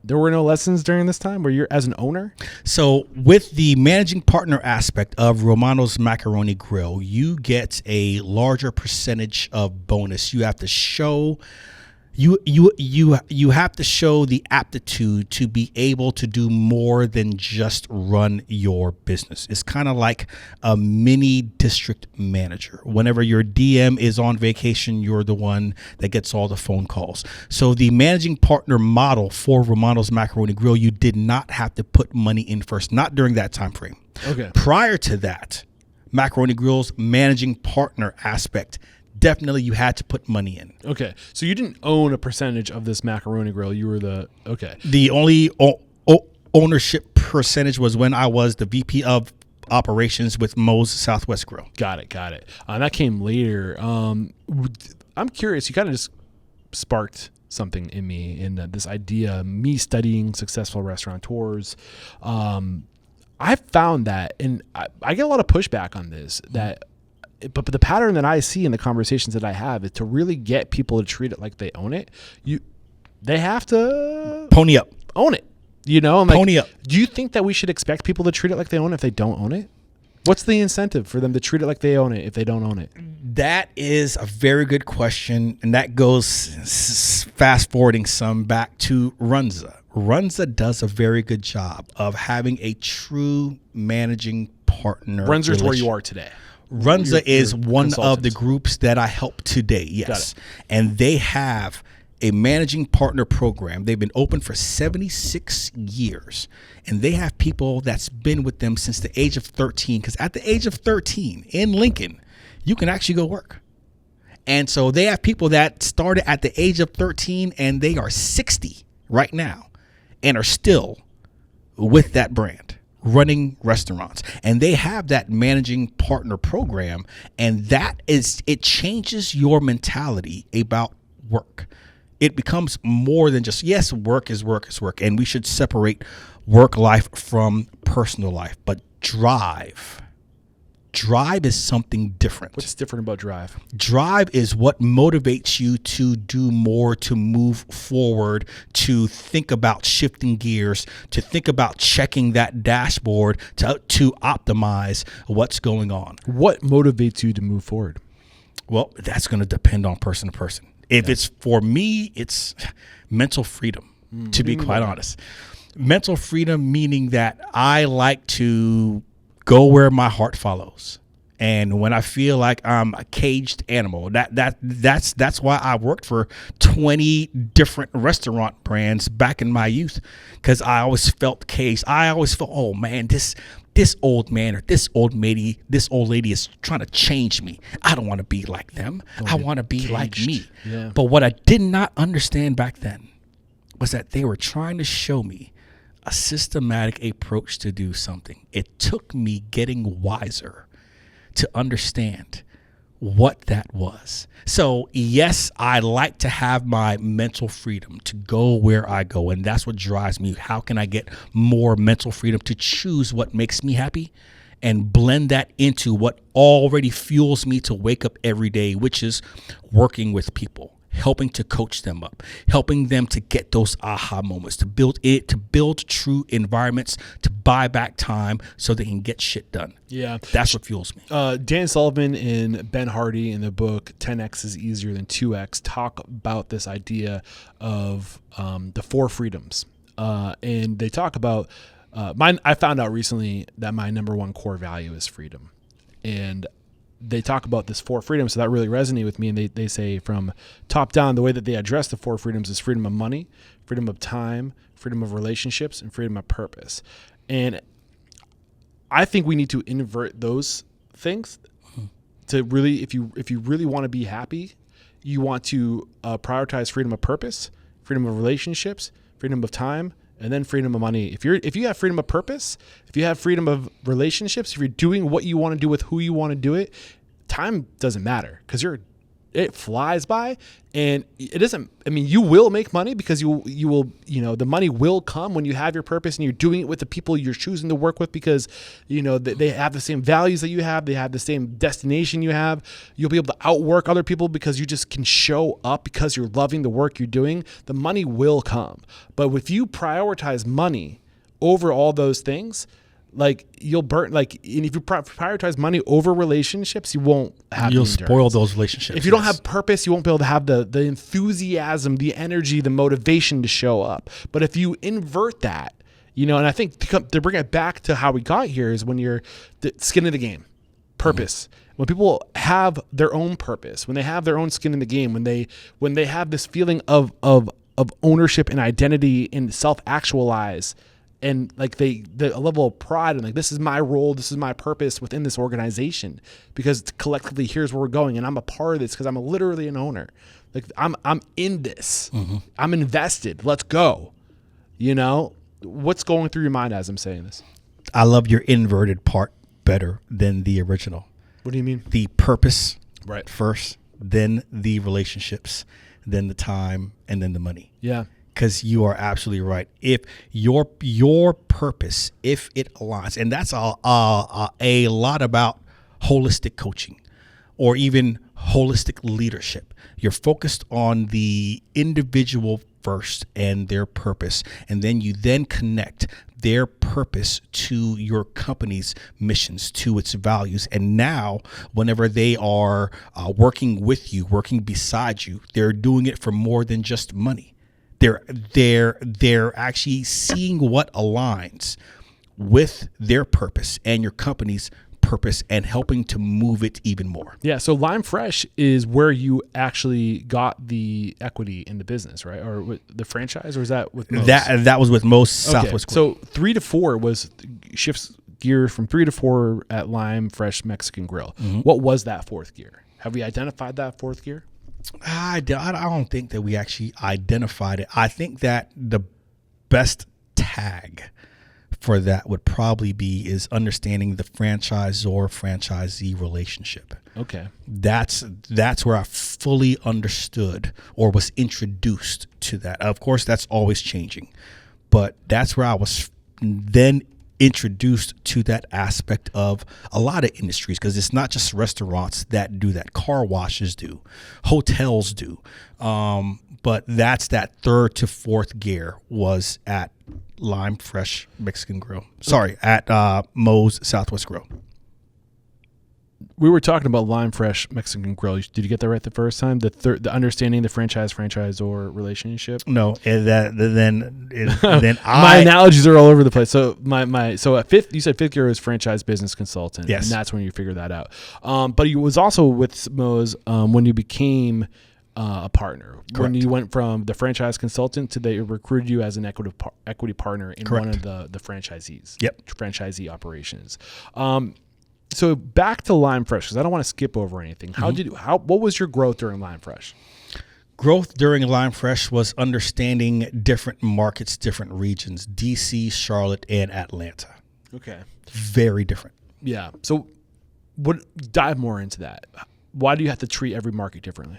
there were no lessons during this time where you're as an owner? So with the managing partner aspect of Romano's Macaroni Grill, you get a larger percentage of bonus. You have to show you have to show the aptitude to be able to do more than just run your business. It's kind of like a mini district manager. Whenever your DM is on vacation, you're the one that gets all the phone calls. So the managing partner model for Romano's Macaroni Grill, you did not have to put money in first, not during that time frame. Okay. Prior to that, Macaroni Grill's managing partner aspect, definitely you had to put money in. Okay. So you didn't own a percentage of this Macaroni Grill. You were The only ownership percentage was when I was the VP of operations with Moe's Southwest Grill. Got it. That came later. I'm curious. You kind of just sparked something in me in this idea, me studying successful restaurateurs. I found that, and I get a lot of pushback on this, but the pattern that I see in the conversations that I have is to really get people to treat it like they own it. They have to Pony up. own it. Pony up. Do you think that we should expect people to treat it like they own it if they don't own it? What's the incentive for them to treat it like they own it if they don't own it? That is a very good question, and that goes fast forwarding some back to Runza. Runza does a very good job of having a true managing partner. Runza's where you are today. Runza is your one of the consultants. groups that I help today. Yes. Got it. And they have a managing partner program. They've been open for 76 years. And they have people that's been with them since the age of 13. Because at the age of 13 in Lincoln, you can actually go work. And so they have people that started at the age of 13 and they are 60 right now and are still with that brand, running restaurants. And they have that managing partner program, and it changes your mentality about work. It becomes more than just, yes, work is work, and we should separate work life from personal life. But drive is something different. What's different about drive? Drive is what motivates you to do more, to move forward, to think about shifting gears, to think about checking that dashboard, to optimize what's going on. What motivates you to move forward? Well, that's going to depend on person to person. If it's for me, it's mental freedom, to be quite honest. Mental freedom meaning that I like to go where my heart follows. And when I feel like I'm a caged animal, that's why I worked for 20 different restaurant brands back in my youth, because I always felt caged. I always felt, oh man, this old man or this old lady is trying to change me. I don't want to be like them. I want to be like me. Yeah. But what I did not understand back then was that they were trying to show me a systematic approach to do something. It took me getting wiser to understand what that was. So yes, I like to have my mental freedom to go where I go. And that's what drives me. How can I get more mental freedom to choose what makes me happy and blend that into what already fuels me to wake up every day, which is working with people, helping to coach them up, helping them to get those aha moments, to build true environments, to buy back time so they can get shit done. Yeah. That's what fuels me. Dan Sullivan and Ben Hardy in the book 10X is Easier Than 2X talk about this idea of the 4 freedoms. And they talk about I found out recently that my number one core value is freedom. And they talk about this 4 freedoms, so that really resonated with me. And they say from top down, the way that they address the 4 freedoms is freedom of money, freedom of time, freedom of relationships, and freedom of purpose. And I think we need to invert those things to really, if you really want to be happy, you want to prioritize freedom of purpose, freedom of relationships, freedom of time, and then freedom of money. If you have freedom of purpose, if you have freedom of relationships, if you're doing what you want to do with who you want to do it, time doesn't matter because it flies by, and it doesn't. I mean, you will make money because you will. The money will come when you have your purpose and you're doing it with the people you're choosing to work with because they have the same values that you have. They have the same destination you have. You'll be able to outwork other people because you just can show up because you're loving the work you're doing. The money will come, but if you prioritize money over all those things, like you'll burn. Like, and if you prioritize money over relationships, you won't have. You'll spoil those relationships. If you don't have purpose, you won't be able to have the enthusiasm, the energy, the motivation to show up. But if you invert that, and I think to bring it back to how we got here is when you're the skin in the game, purpose. Mm-hmm. When people have their own purpose, when they have their own skin in the game, when they have this feeling of ownership and identity and self-actualize. And like a level of pride and like, this is my role, this is my purpose within this organization because collectively here's where we're going and I'm a part of this because I'm literally an owner. Like I'm in this. Mm-hmm. I'm invested. Let's go. What's going through your mind as I'm saying this? I love your inverted part better than the original. What do you mean? The purpose right first, then the relationships, then the time, and then the money. Yeah. Because you are absolutely right. If your purpose, if it aligns, and that's a lot about holistic coaching or even holistic leadership. You're focused on the individual first and their purpose, and then you connect their purpose to your company's missions, to its values. And now, whenever they are working with you, working beside you, they're doing it for more than just money. They're actually seeing what aligns with their purpose and your company's purpose and helping to move it even more. Yeah. So Lime Fresh is where you actually got the equity in the business, right? Or with the franchise, or is that with Moe's? That was with Moe's Southwest Grill. So 3 to 4 was shifts gear from 3 to 4 at Lime Fresh Mexican Grill. Mm-hmm. What was that fourth gear? Have we identified that fourth gear? I don't think that we actually identified it. I think that the best tag for that would probably is understanding the franchisor-franchisee relationship. Okay. That's where I fully understood or was introduced to that. Of course, that's always changing, but that's where I was then introduced to that aspect of a lot of industries, because it's not just restaurants that do that. Car washes do, hotels do, but that's that 3rd to 4th gear was at Lime Fresh Mexican Grill. Sorry, at Moe's Southwest Grill. We were talking about Lime Fresh Mexican Grill. Did you get that right the first time? The understanding the franchisor relationship. No, and then my analogies are all over the place. So at fifth, you said 5th gear was franchise business consultant. Yes, and that's when you figured that out. But you was also with Moe's when you became a partner. Correct. When you went from the franchise consultant to they recruited you as an equity partner in Correct. one of the franchisees. Yep, franchisee operations. So back to Lime Fresh, because I don't want to skip over anything. What was your growth during Lime Fresh? Growth during Lime Fresh was understanding different markets, different regions, DC, Charlotte, and Atlanta. Okay. Very different. Yeah. So dive more into that. Why do you have to treat every market differently?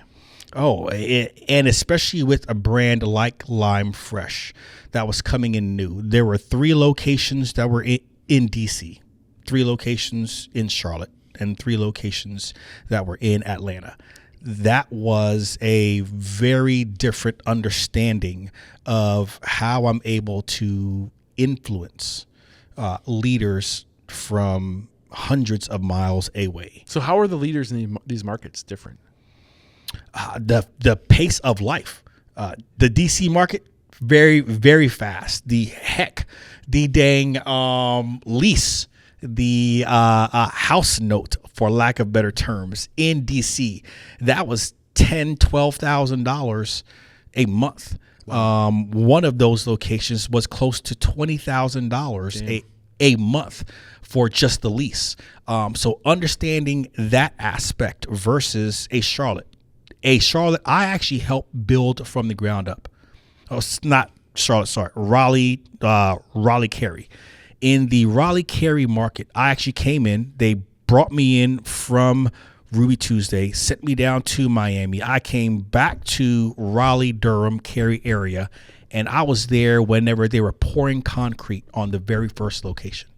And especially with a brand like Lime Fresh that was coming in new. There were 3 locations that were in DC. 3 locations in Charlotte, and 3 locations that were in Atlanta. That was a very different understanding of how I'm able to influence leaders from hundreds of miles away. So how are the leaders in these markets different? The pace of life. The DC market, very, very fast. The dang lease, the house note, for lack of better terms, in DC, that was $10,000, $12,000 a month. Wow. One of those locations was close to $20,000 a month for just the lease. So understanding that aspect versus a Charlotte, A Charlotte, I actually helped build from the ground up. Oh, it's not Charlotte, sorry, Raleigh, Cary. In the Raleigh Cary market, I actually came in. They brought me in from Ruby Tuesday, sent me down to Miami. I came back to Raleigh, Durham, Cary area, and I was there whenever they were pouring concrete on the very first location.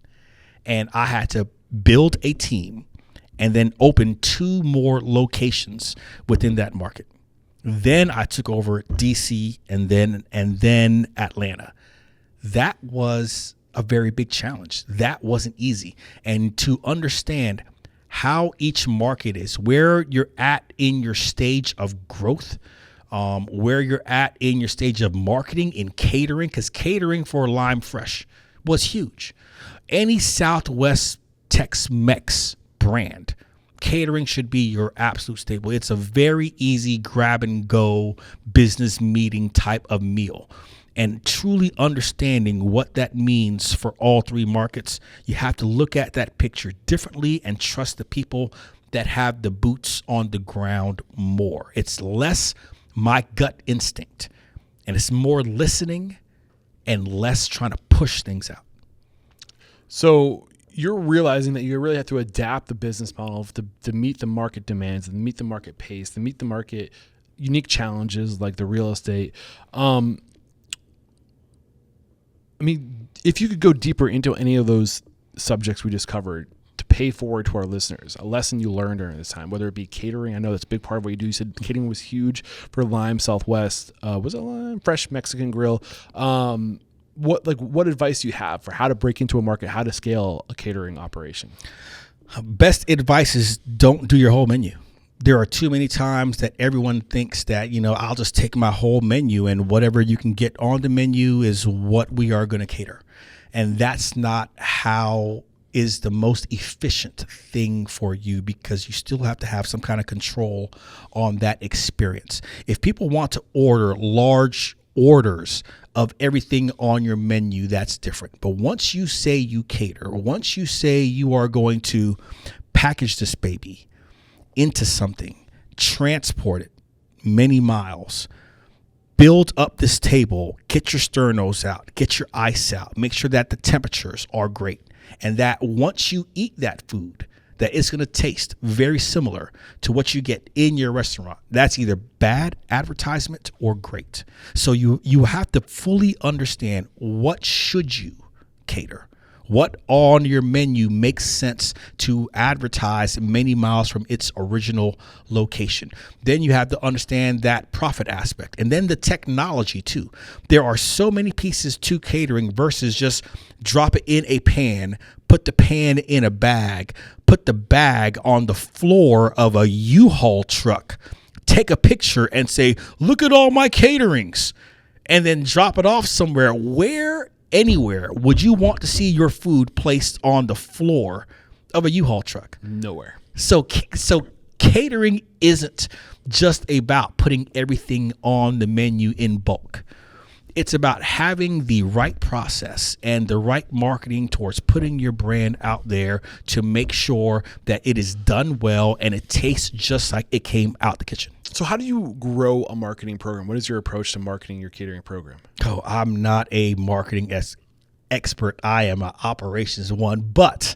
And I had to build a team and then open 2 more locations within that market. Then I took over DC and then Atlanta. That was a very big challenge. That wasn't easy. And to understand how each market is, where you're at in your stage of growth, where you're at in your stage of marketing, in catering, because catering for Lime Fresh was huge. Any Southwest Tex-Mex brand, catering should be your absolute staple. It's a very easy grab and go business meeting type of meal. And truly understanding what that means for all 3 markets, you have to look at that picture differently and trust the people that have the boots on the ground more. It's less my gut instinct, and it's more listening and less trying to push things out. So you're realizing that you really have to adapt the business model to meet the market demands and meet the market pace, to meet the market unique challenges like the real estate. I mean, if you could go deeper into any of those subjects we just covered to pay forward to our listeners, a lesson you learned during this time, whether it be catering. I know that's a big part of what you do. You said catering was huge for Lime Southwest. Was it Lime Fresh Mexican Grill? What advice do you have for how to break into a market, how to scale a catering operation? Best advice is don't do your whole menu. There are too many times that everyone thinks that, I'll just take my whole menu and whatever you can get on the menu is what we are going to cater. And that's not how is the most efficient thing for you, because you still have to have some kind of control on that experience. If people want to order large orders of everything on your menu, that's different. But once you say you cater, once you say you are going to package this baby into something, transport it many miles, build up this table, get your sternos out, get your ice out, make sure that the temperatures are great, and that once you eat that food, that it's going to taste very similar to what you get in your restaurant. That's either bad advertisement or great. So you have to fully understand, what should you cater? What on your menu makes sense to advertise many miles from its original location? Then you have to understand that profit aspect, and then the technology too. There are so many pieces to catering versus just drop it in a pan, put the pan in a bag, put the bag on the floor of a U-Haul truck, take a picture and say, look at all my caterings, and then drop it off somewhere. Anywhere would you want to see your food placed on the floor of a U-Haul truck? Nowhere. So catering isn't just about putting everything on the menu in bulk. It's about having the right process and the right marketing towards putting your brand out there to make sure that it is done well and it tastes just like it came out the kitchen. So how do you grow a marketing program? What is your approach to marketing your catering program? Oh, I'm not a marketing expert. I am an operations one. But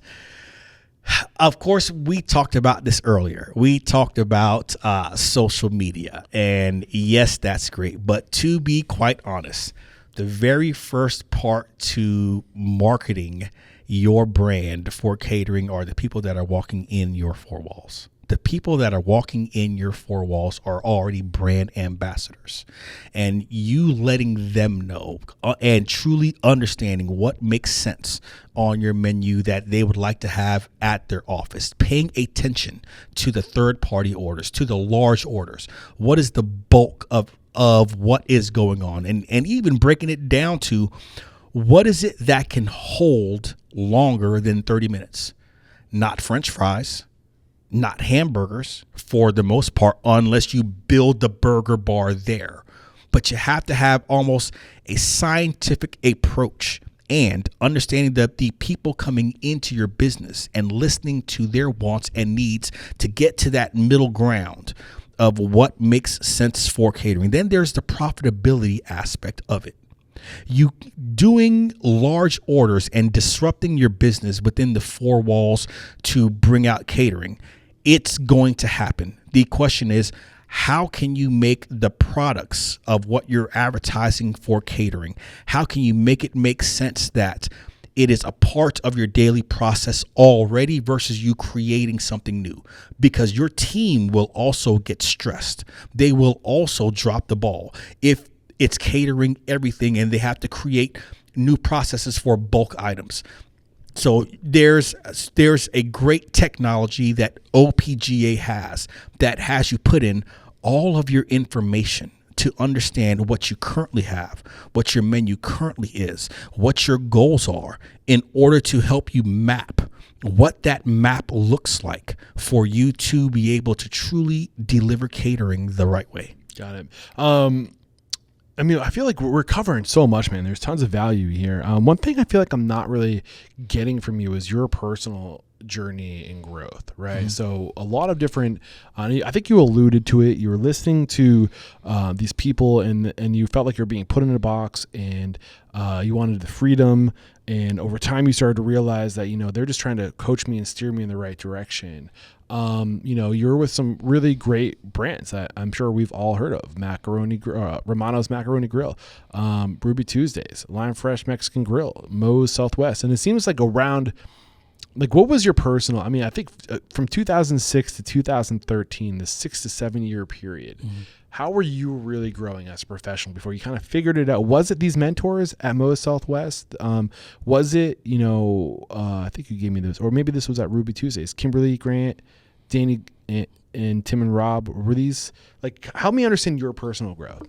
of course, we talked about this earlier. We talked about social media. And yes, that's great. But to be quite honest, the very first part to marketing your brand for catering are the people that are walking in your 4 walls. The people that are walking in your 4 walls are already brand ambassadors, and you letting them know and truly understanding what makes sense on your menu that they would like to have at their office, paying attention to the third-party orders, to the large orders. What is the bulk of what is going on? And even breaking it down to what is it that can hold longer than 30 minutes? Not French fries, not hamburgers for the most part, unless you build the burger bar there. But you have to have almost a scientific approach and understanding that the people coming into your business and listening to their wants and needs to get to that middle ground of what makes sense for catering. Then there's the profitability aspect of it. You doing large orders and disrupting your business within the four walls to bring out catering, it's going to happen. The question is, how can you make the products of what you're advertising for catering? How can you make it make sense that it is a part of your daily process already versus you creating something new? Because your team will also get stressed. They will also drop the ball if it's catering everything and they have to create new processes for bulk items. So there's a great technology that OPGA has that has you put in all of your information to understand what you currently have, what your menu currently is, what your goals are, in order to help you map what that map looks like for you to be able to truly deliver catering the right way. Got it. I mean, I feel like we're covering so much, man. There's tons of value here. One thing I feel like I'm not really getting from you is your personal journey and growth, right? Mm-hmm. So a lot of different, I think you alluded to it. You were listening to these people and you felt like you're being put in a box and you wanted the freedom. And over time you started to realize that, they're just trying to coach me and steer me in the right direction. You're with some really great brands that I'm sure we've all heard of: Romano's Macaroni Grill, Ruby Tuesdays, Lime Fresh Mexican Grill, Moe's Southwest. And it seems like around, what was your personal, I think from 2006 to 2013, the 6 to 7 year period, mm-hmm. How were you really growing as a professional before you kind of figured it out? Was it these mentors at Moe's Southwest? Was it, I think you gave me this, or maybe this was at Ruby Tuesdays, Kimberly, Grant, Danny, and Tim and Rob. Were these, help me understand your personal growth.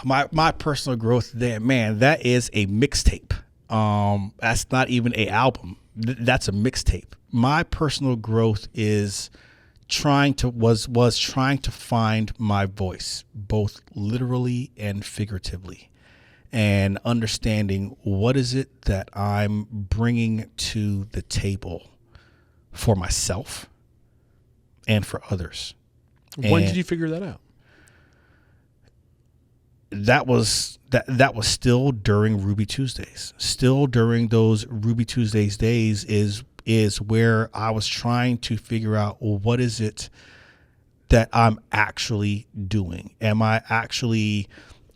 My personal growth there, man, that is a mixtape. That's not even an album. That's a mixtape. My personal growth is trying to find my voice, both literally and figuratively, and understanding what is it that I'm bringing to the table for myself and for others. When did you figure that out? That was still during Ruby Tuesdays. Still during those Ruby Tuesdays days is where I was trying to figure out, what is it that I'm actually doing? Am I actually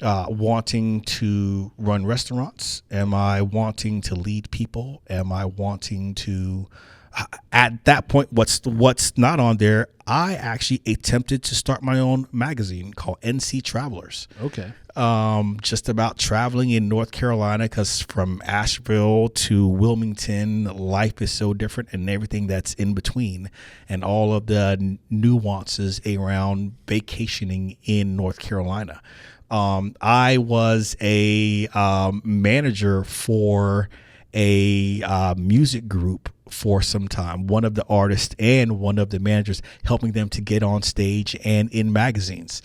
wanting to run restaurants? Am I wanting to lead people? Am I wanting to, at that point, what's not on there, I actually attempted to start my own magazine called NC Travelers. Okay. Just about traveling in North Carolina, because from Asheville to Wilmington, life is so different, and everything that's in between, and all of the nuances around vacationing in North Carolina. I was a manager for a music group for some time, one of the artists and one of the managers, helping them to get on stage and in magazines.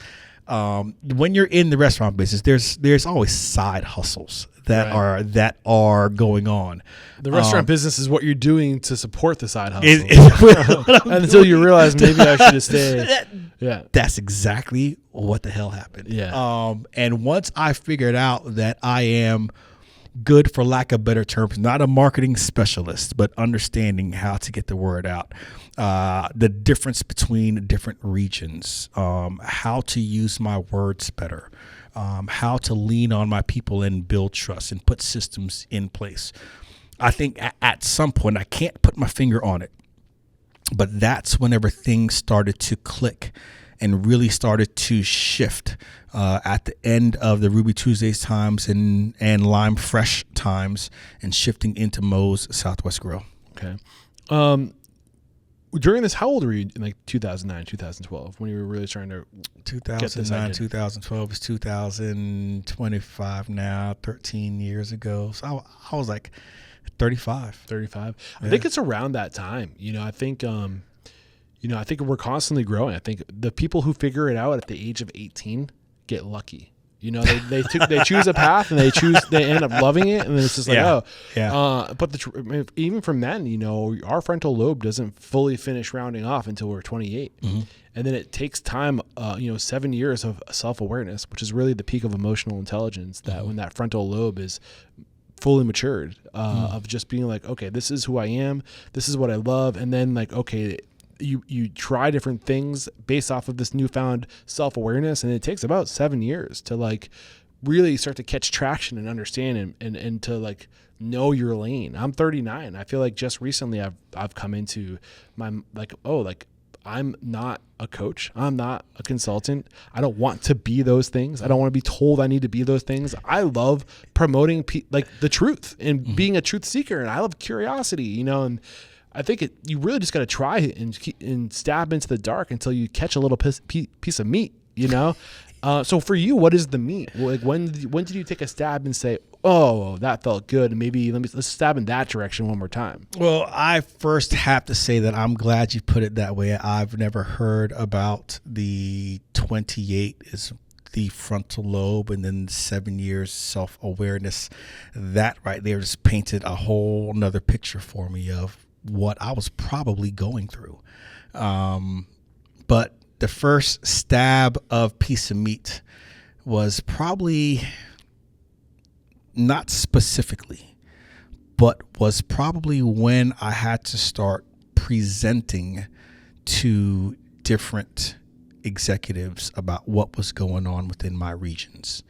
When you're in the restaurant business, there's always side hustles that are going on. The restaurant business is what you're doing to support the side hustle. Until you realize maybe I should have stayed. Yeah, that's exactly what the hell happened. Yeah. And once I figured out that I am good, for lack of better terms, not a marketing specialist, but understanding how to get the word out, the difference between different regions, how to use my words better, how to lean on my people and build trust and put systems in place. I think at some point, I can't put my finger on it, but that's whenever things started to click and really started to shift at the end of the Ruby Tuesdays times and Lime Fresh times, and shifting into Moe's Southwest Grill. Okay. During this, how old were you in 2009, 2012, when you were really trying to 2009, 2012 is 2025 now, 13 years ago. So I was 35. 35. Yeah. I think it's around that time. I think we're constantly growing. I think the people who figure it out at the age of 18 get lucky. You know, they choose a path and they end up loving it, and then it's just like but even from then, you know, our frontal lobe doesn't fully finish rounding off until we're 28, and then it takes time, 7 years of self-awareness, which is really the peak of emotional intelligence. That when that frontal lobe is fully matured, of just being like, okay, this is who I am, this is what I love, and then like, okay, you try different things based off of this newfound self-awareness, and it takes about 7 years to like really start to catch traction and understand and to like know your lane. I'm 39. I feel like just recently I've come into my I'm not a coach. I'm not a consultant. I don't want to be those things. I don't want to be told I need to be those things. I love promoting the truth and being a truth seeker, and I love curiosity, you know, and I think you really just got to try it and stab into the dark until you catch a little piece of meat, you know? So for you, what is the meat? Like when did you take a stab and say, oh, that felt good, and maybe let's stab in that direction one more time? Well, I first have to say that I'm glad you put it that way. I've never heard about the 28 is the frontal lobe and then 7 years self-awareness. That right there just painted a whole nother picture for me of what I was probably going through. But the first stab of piece of meat was probably not specifically, but was probably when I had to start presenting to different executives about what was going on within my regions.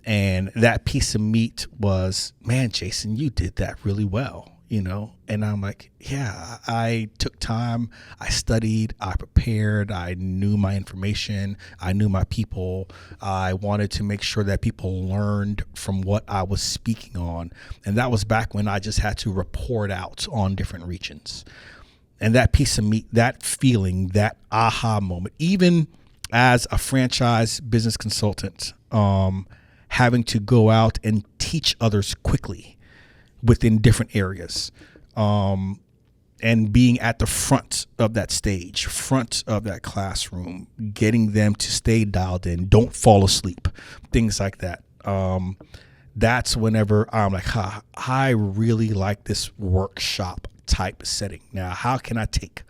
And that piece of meat was, man, Jason, you did that really well. You know, and I'm like, yeah, I took time, I studied, I prepared, I knew my information, I knew my people. I wanted to make sure that people learned from what I was speaking on. And that was back when I just had to report out on different regions. And that piece of meat, that feeling, that aha moment, even as a franchise business consultant, having to go out and teach others quickly within different areas, and being at the front of that stage, front of that classroom, getting them to stay dialed in, don't fall asleep, things like that. That's whenever I'm like, I really like this workshop type setting. Now, how can I take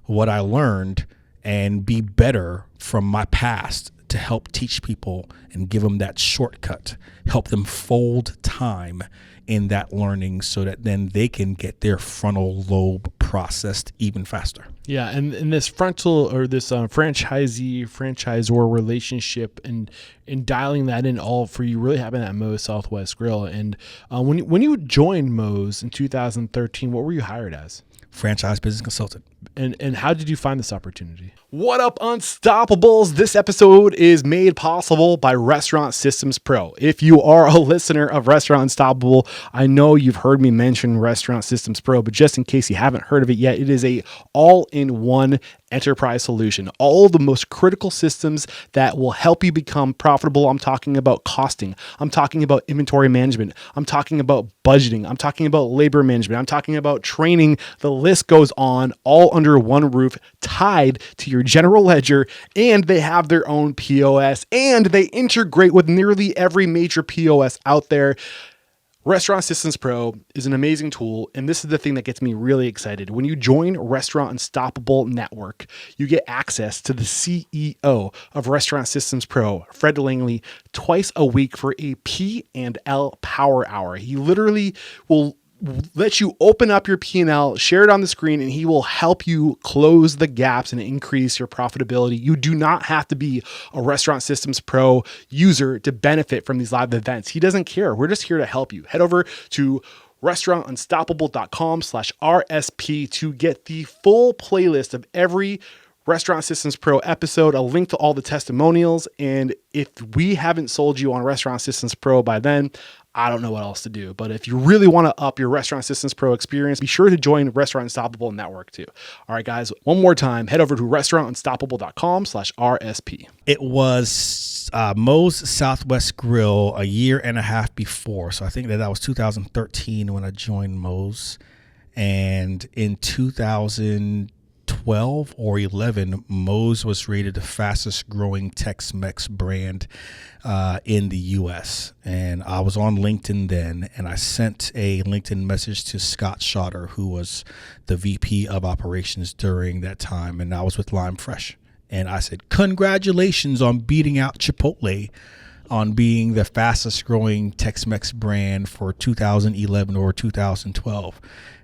what I learned and be better from my past to help teach people and give them that shortcut, help them fold time in that learning so that then they can get their frontal lobe processed even faster. Yeah, and this frontal or this franchisor relationship and dialing that in all for you really happened at Moe's Southwest Grill. And when you joined Moe's in 2013, what were you hired as? Franchise business consultant. And how did you find this opportunity? What up, Unstoppables? This episode is made possible by Restaurant Systems Pro. If you are a listener of Restaurant Unstoppable, I know you've heard me mention Restaurant Systems Pro, but just in case you haven't heard of it yet, it is a all-in-one enterprise solution. All of the most critical systems that will help you become profitable. I'm talking about costing. I'm talking about inventory management. I'm talking about budgeting. I'm talking about labor management. I'm talking about training. The list goes on, all under one roof, tied to your general ledger, and they have their own POS, and they integrate with nearly every major POS out there. Restaurant Systems Pro is an amazing tool, and this is the thing that gets me really excited. When you join Restaurant Unstoppable Network, you get access to the CEO of Restaurant Systems Pro, Fred Langley, twice a week for a P&L Power Hour. He literally will let you open up your P&L, share it on the screen, and he will help you close the gaps and increase your profitability. You do not have to be a Restaurant Systems Pro user to benefit from these live events. He doesn't care. We're just here to help you. Head over to restaurantunstoppable.com/RSP to get the full playlist of every Restaurant Systems Pro episode, a link to all the testimonials. And if we haven't sold you on Restaurant Systems Pro by then, I don't know what else to do. But if you really want to up your Restaurant Systems Pro experience, be sure to join Restaurant Unstoppable Network too. All right, guys, one more time, head over to restaurantunstoppable.com/RSP. It was Moe's Southwest Grill a year and a half before. So I think that was 2013 when I joined Moe's. And in 2012, 2012 or 11, Moe's was rated the fastest growing Tex-Mex brand in the U.S. And I was on LinkedIn then, and I sent a LinkedIn message to Scott Schotter, who was the VP of operations during that time, and I was with Lime Fresh. And I said, congratulations on beating out Chipotle on being the fastest growing Tex-Mex brand for 2011 or 2012.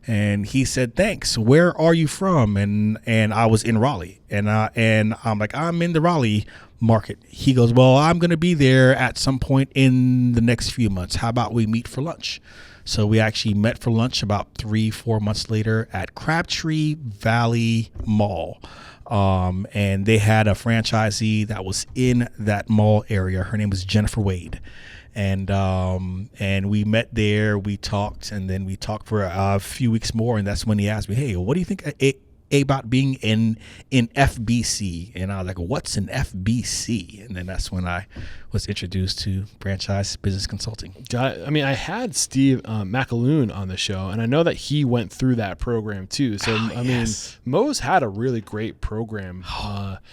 And he said, thanks. Where are you from? And I was in Raleigh. And I'm like, I'm in the Raleigh market. He goes, well, I'm going to be there at some point in the next few months. How about we meet for lunch? So we actually met for lunch about 3-4 months later at Crabtree Valley Mall. And they had a franchisee that was in that mall area. Her name was Jennifer Wade. And we met there, we talked, and then we talked for a few weeks more. And that's when he asked me, hey, what do you think about being in FBC? And I was like, what's an FBC? And then that's when I was introduced to franchise business consulting. I mean, I had Steve McAloon on the show, and I know that he went through that program too. So, I mean, Moe's had a really great program.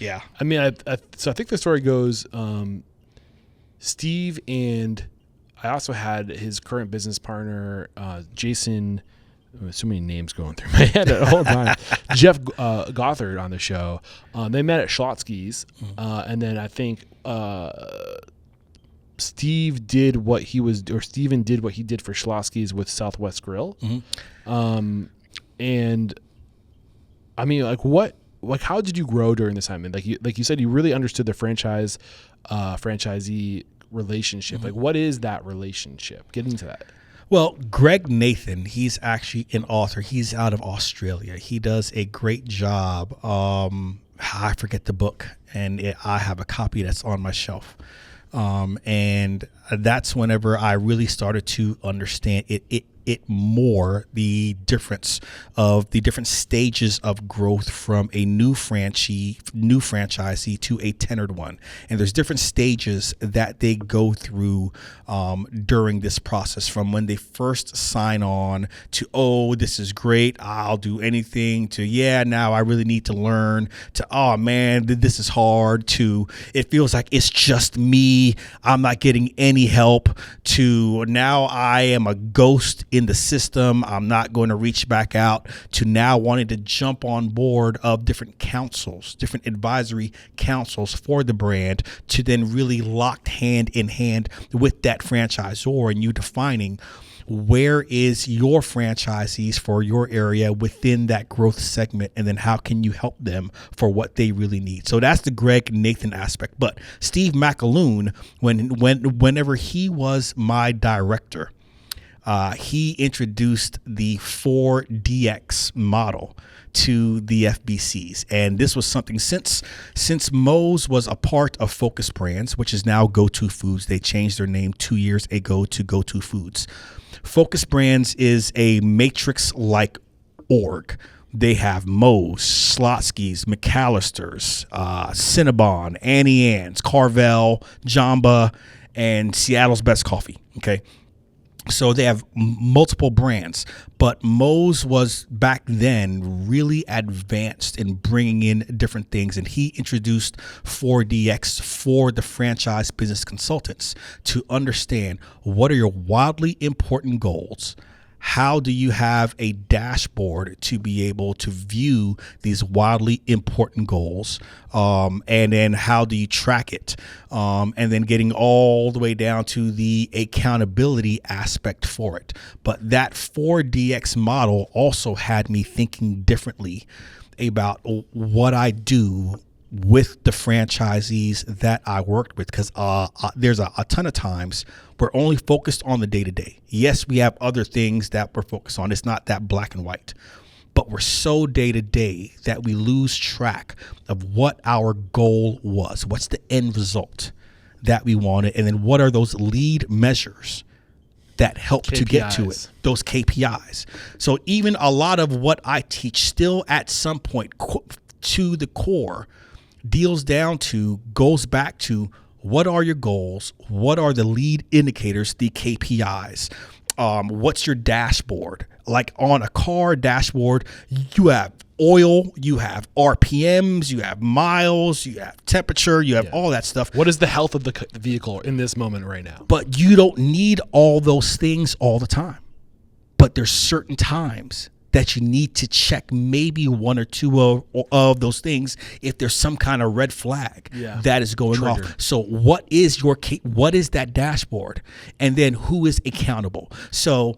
Yeah. I mean, so I think the story goes, Steve, and I also had his current business partner, Jason. So many names going through my head at all time. Jeff Gothard on the show. They met at Schlotsky's, and then I think Steven did what he did for Schlotsky's with Southwest Grill. Mm-hmm. And I mean, how did you grow during this time? And like you said, you really understood the franchisee relationship. Mm-hmm. Like, what is that relationship? Get into that. Well, Greg Nathan, he's actually an author. He's out of Australia. He does a great job. I forget the book, and I have a copy that's on my shelf. And that's whenever I really started to understand it more, the difference of the different stages of growth from a new franchisee to a tenured one. And there's different stages that they go through during this process, from when they first sign on to, oh, this is great, I'll do anything, to, yeah, now I really need to learn, to, oh man, this is hard, to, it feels like it's just me, I'm not getting any help, to, now I am a ghost in the system, I'm not going to reach back out, to now wanting to jump on board of different councils, different advisory councils for the brand, to then really locked hand in hand with that franchisor, and you defining where is your franchisees for your area within that growth segment, and then how can you help them for what they really need. So that's the Greg Nathan aspect. But Steve McAloon, whenever he was my director, he introduced the 4DX model to the FBCs. And this was something since Moe's was a part of Focus Brands, which is now Go-To Foods. They changed their name 2 years ago to Go-To Foods. Focus Brands is a matrix-like org. They have Moe's, Schlotsky's, McAllister's, Cinnabon, Annie Ann's, Carvel, Jamba, and Seattle's Best Coffee. Okay. So they have multiple brands, but Moe's was back then really advanced in bringing in different things. And he introduced 4DX for the franchise business consultants to understand what are your wildly important goals. How do you have a dashboard to be able to view these wildly important goals? And then how do you track it? And then getting all the way down to the accountability aspect for it. But that 4DX model also had me thinking differently about what I do with the franchisees that I worked with, because there's a ton of times we're only focused on the day-to-day. Yes, we have other things that we're focused on. It's not that black and white, but we're so day-to-day that we lose track of what our goal was. What's the end result that we wanted? And then what are those lead measures that help KPIs. To get to it, those KPIs. So even a lot of what I teach still at some point to the core goes back to what are your goals? What are the lead indicators, the KPIs? What's your dashboard? Like on a car dashboard, you have oil, you have RPMs, you have miles, you have temperature, you have all that stuff. What is the health of the vehicle in this moment right now? But you don't need all those things all the time. But there's certain times that you need to check maybe one or two of those things if there's some kind of red flag that is going off. So what is that dashboard? And then who is accountable? So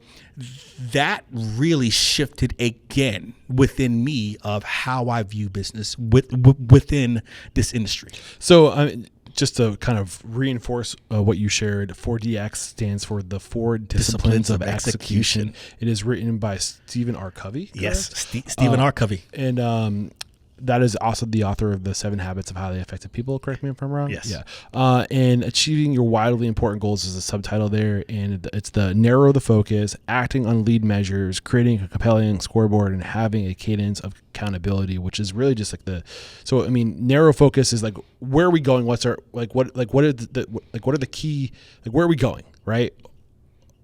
that really shifted again within me of how I view business within this industry. So just to kind of reinforce what you shared, 4DX stands for the 4 Disciplines of Execution. It is written by Stephen R. Covey. Correct? Yes, Stephen R. Covey. And that is also the author of the 7 Habits of Highly Effective People. Correct me if I'm wrong. Yes. Yeah. And achieving your wildly important goals is a subtitle there, and it's the narrow the focus, acting on lead measures, creating a compelling scoreboard, and having a cadence of accountability, which is really just like narrow focus is like, where are we going? What's our what are the key, like, where are we going, right?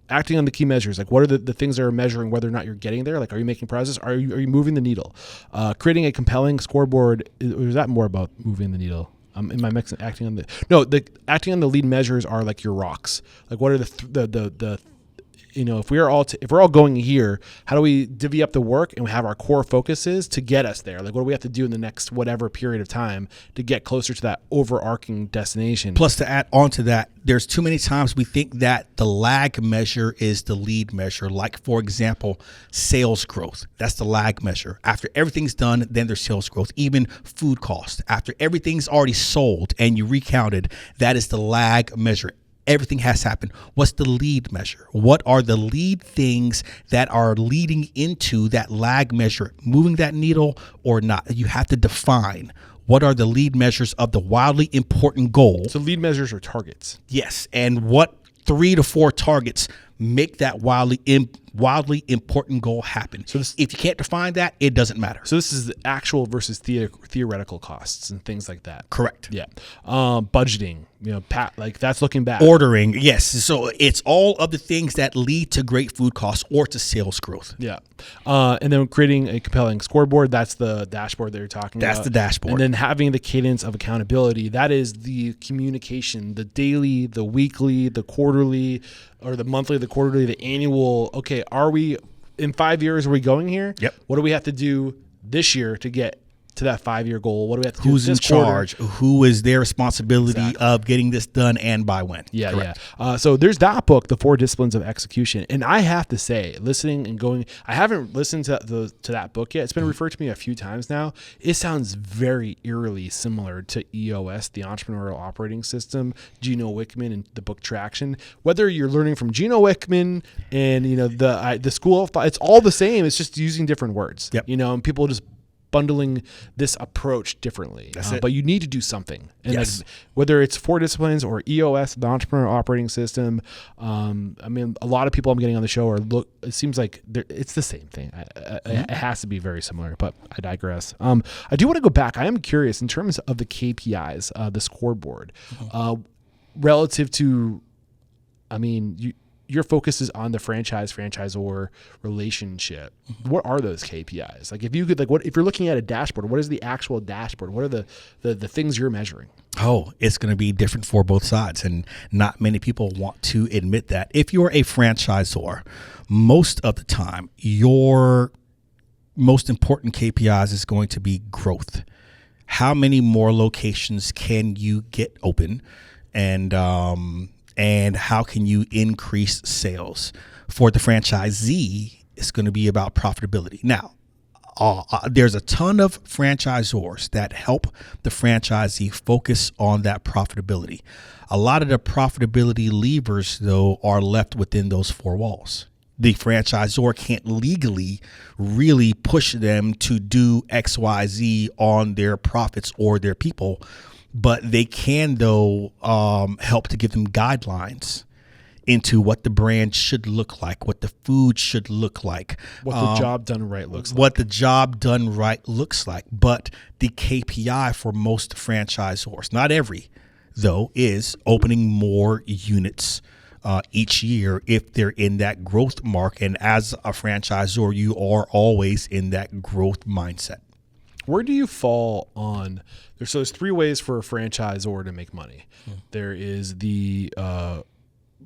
Acting on the key measures, like what are the things that are measuring whether or not you're getting there? Like, are you making progress? Are you moving the needle? Creating a compelling scoreboard, is that more about moving the needle? Am I mixing acting on the acting on the lead measures are like your rocks. Like, what are the if we're all going here, how do we divvy up the work and we have our core focuses to get us there? Like, what do we have to do in the next whatever period of time to get closer to that overarching destination? Plus, to add on to that, there's too many times we think that the lag measure is the lead measure. Like, for example, sales growth. That's the lag measure. After everything's done, then there's sales growth. Even food cost. After everything's already sold and you recounted, that is the lag measure. Everything has happened. What's the lead measure? What are the lead things that are leading into that lag measure, moving that needle or not? You have to define what are the lead measures of the wildly important goal. So lead measures are targets. Yes. And what 3 to 4 targets make that wildly important goal happen. So if you can't define that, it doesn't matter. So this is the actual versus theoretical costs and things like that. Correct. Yeah. Budgeting, like that's looking back. Ordering. Yes. So it's all of the things that lead to great food costs or to sales growth. Yeah. And then creating a compelling scoreboard. That's the dashboard that you're talking about. That's the dashboard. And then having the cadence of accountability. That is the communication, the daily, the weekly, the quarterly, or the monthly, the quarterly, the annual. Okay, are we in 5 years? Are we going here? Yep. What do we have to do this year to get to that 5-year goal? What do we have to do? Who's in charge? Who is their responsibility of getting this done and by when? Yeah, correct. yeah. So there's that book, The 4 Disciplines of Execution. And I have to say, listening and going, I haven't listened to that book yet. It's been referred to me a few times now. It sounds very eerily similar to EOS, the Entrepreneurial Operating System, Gino Wickman and the book Traction. Whether you're learning from Gino Wickman and the School of Thought, it's all the same. It's just using different words. Yep. And people just bundling this approach differently. That's it. But you need to do something. And yes. like, whether it's 4 disciplines or EOS, the Entrepreneurial Operating System, a lot of people I'm getting on the show it seems like it's the same thing. It has to be very similar, but I digress. I do want to go back. I am curious in terms of the KPIs, the scoreboard, relative to, your focus is on the franchisor relationship. What are those KPIs? Like, if you could, if you're looking at a dashboard, what is the actual dashboard? What are the things you're measuring? Oh, it's going to be different for both sides. And not many people want to admit that. If you're a franchisor, most of the time, your most important KPIs is going to be growth. How many more locations can you get open? And how can you increase sales? For the franchisee, it's going to be about profitability. Now, there's a ton of franchisors that help the franchisee focus on that profitability. A lot of the profitability levers, though, are left within those 4 walls. The franchisor can't legally really push them to do X, Y, Z on their profits or their people. But they can, though, help to give them guidelines into what the brand should look like, what the food should look like. What the job done right looks like. What the job done right looks like. But the KPI for most franchisors, not every, though, is opening more units each year if they're in that growth mark. And as a franchisor, you are always in that growth mindset. Where do you fall on? There's 3 ways for a franchisor to make money. There is the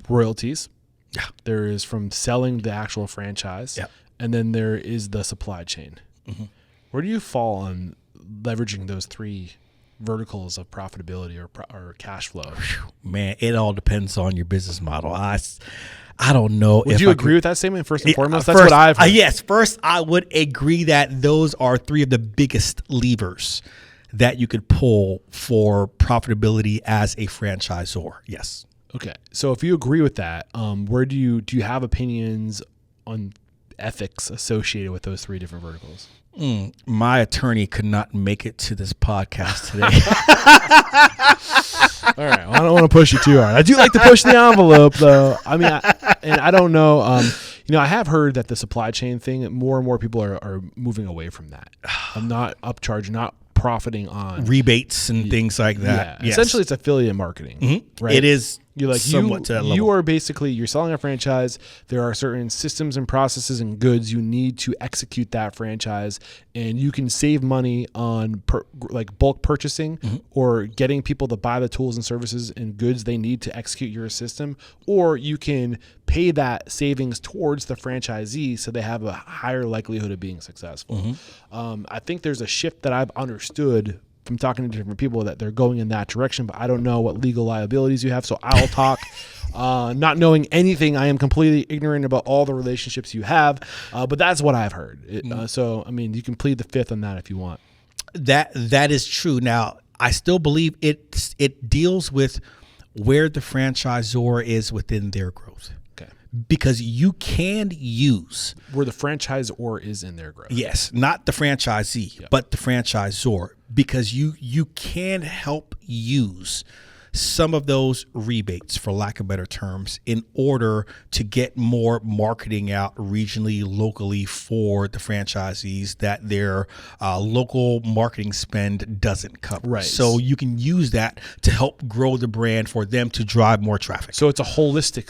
royalties. Yeah. There is from selling the actual franchise. Yeah. And then there is the supply chain. Where do you fall on leveraging those 3 verticals of profitability or cash flow? Man, it all depends on your business model. I don't know. Would you agree with that statement first and foremost? That's what I've heard. Yes. First, I would agree that those are 3 of the biggest levers that you could pull for profitability as a franchisor. Yes. Okay. So if you agree with that, where do you have opinions on ethics associated with those 3 different verticals? My attorney could not make it to this podcast today. All right. Well, I don't want to push you too hard. I do like to push the envelope, though. I mean, I don't know. I have heard that the supply chain thing, more and more people are moving away from that. I'm not upcharging, not profiting on rebates and things like that. Yeah. Yes. Essentially, it's affiliate marketing. Right? It is. You're like somewhat to that level. You are basically, you're selling a franchise. There are certain systems and processes and goods you need to execute that franchise, and you can save money on bulk purchasing or getting people to buy the tools and services and goods they need to execute your system, or you can pay that savings towards the franchisee so they have a higher likelihood of being successful. I think there's a shift that I've understood from talking to different people that they're going in that direction, but I don't know what legal liabilities you have. So I'll talk, not knowing anything. I am completely ignorant about all the relationships you have, but that's what I've heard. So, I mean, you can plead the 5th on that if you want. That is true. Now, I still believe it deals with where the franchisor is within their growth. Okay. Because you can use where the franchisor is in their growth. Yes, not the franchisee, but the franchisor, because you can help use some of those rebates, for lack of better terms, in order to get more marketing out regionally, locally for the franchisees that their local marketing spend doesn't cover. Right. So you can use that to help grow the brand for them to drive more traffic. So it's a holistic,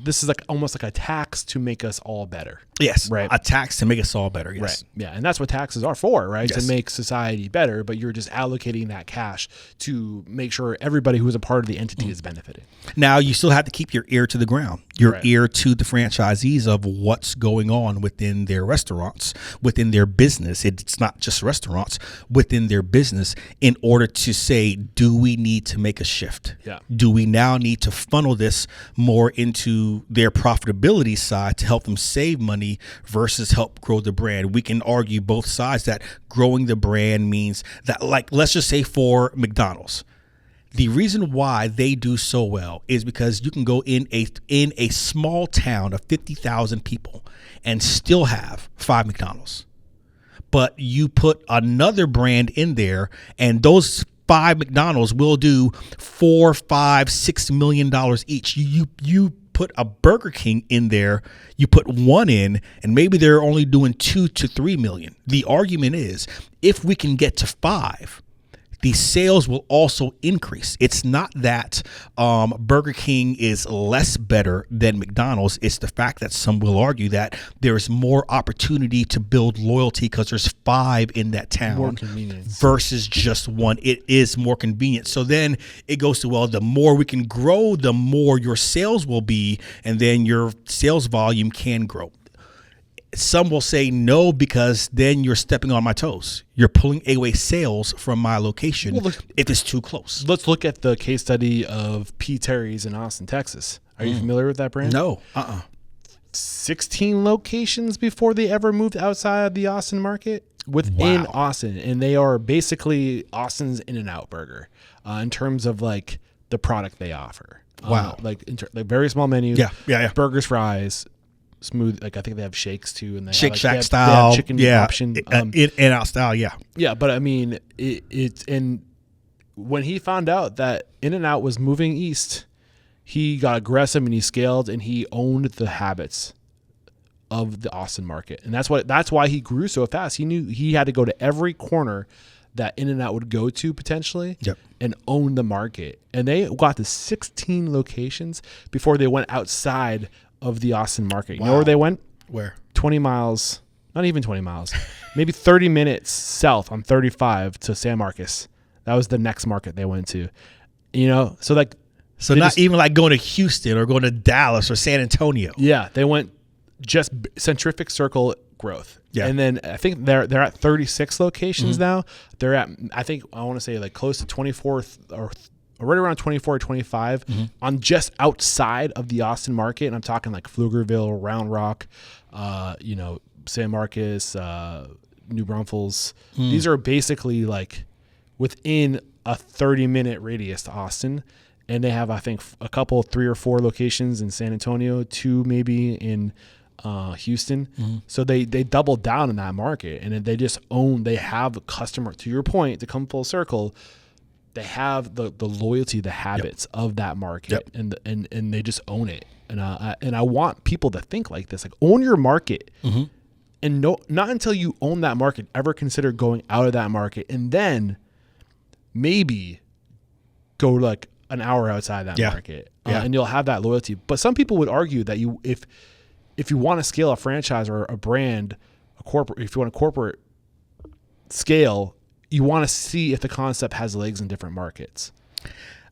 this is like almost like a tax to make us all better. Yes. Right. A tax to make us all better. Yes. Right. Yeah. And that's what taxes are for, right? Yes. To make society better, but you're just allocating that cash to make sure everybody who is a part of the entity is benefiting. Now, you still have to keep your ear to the ground, your ear to the franchisees of what's going on within their restaurants, within their business. It's not just restaurants, within their business, in order to say, do we need to make a shift? Yeah. Do we now need to funnel this more into their profitability side to help them save money versus help grow the brand? We can argue both sides that growing the brand means that, like, let's just say for McDonald's, the reason why they do so well is because you can go in a small town of 50,000 people and still have 5 McDonald's. But you put another brand in there, and those 5 McDonald's will do $4, $5, $6 million each. You put a Burger King in there, you put one in, and maybe they're only doing 2 to 3 million. The argument is, if we can get to 5, the sales will also increase. It's not that Burger King is less better than McDonald's. It's the fact that some will argue that there's more opportunity to build loyalty because there's 5 in that town. More convenience. Versus just one. It is more convenient. So then it goes to, well, the more we can grow, the more your sales will be, and then your sales volume can grow. Some will say no, because then you're stepping on my toes. You're pulling away sales from my location if it's too close. Let's look at the case study of P. Terry's in Austin, Texas. Are you familiar with that brand? No. 16 locations before they ever moved outside of the Austin market within Austin. And they are basically Austin's In-N-Out burger in terms of like the product they offer. Wow. Like very small menus. Yeah. Burgers, fries. Smooth, like I think they have shakes too, and they Shake have, Shack they have style, chicken option, In-N-Out style, yeah. But I mean, it's and when he found out that In-N-Out was moving east, he got aggressive and he scaled and he owned the habits of the Austin market, and that's why he grew so fast. He knew he had to go to every corner that In-N-Out would go to potentially, and own the market. And they got to 16 locations before they went outside of the Austin market. You know where they went? Where? 20 miles not even 20 miles, maybe 30 minutes south on 35 to San Marcos. That was the next market they went to, so like, so not even like going to Houston or going to Dallas or San Antonio. Yeah. They went just centrifugal circle growth. Yeah. And then I think they're at 36 locations now. They're at, I think I want to say like close to 24 or right around 24 or 25 on just outside of the Austin market. And I'm talking like Pflugerville, Round Rock, San Marcos, New Braunfels. These are basically like within a 30-minute radius to Austin. And they have, I think, a couple, 3 or 4 locations in San Antonio, 2 maybe in Houston. So they doubled down in that market, and they just they have a customer, to your point, to come full circle, they have the loyalty, the habits of that market, and they just own it. And I want people to think like this, like own your market, and not until you own that market, ever consider going out of that market, and then maybe go like an hour outside that market, and you'll have that loyalty. But some people would argue that if you want to scale a franchise or a brand, if you want a corporate scale, you want to see if the concept has legs in different markets.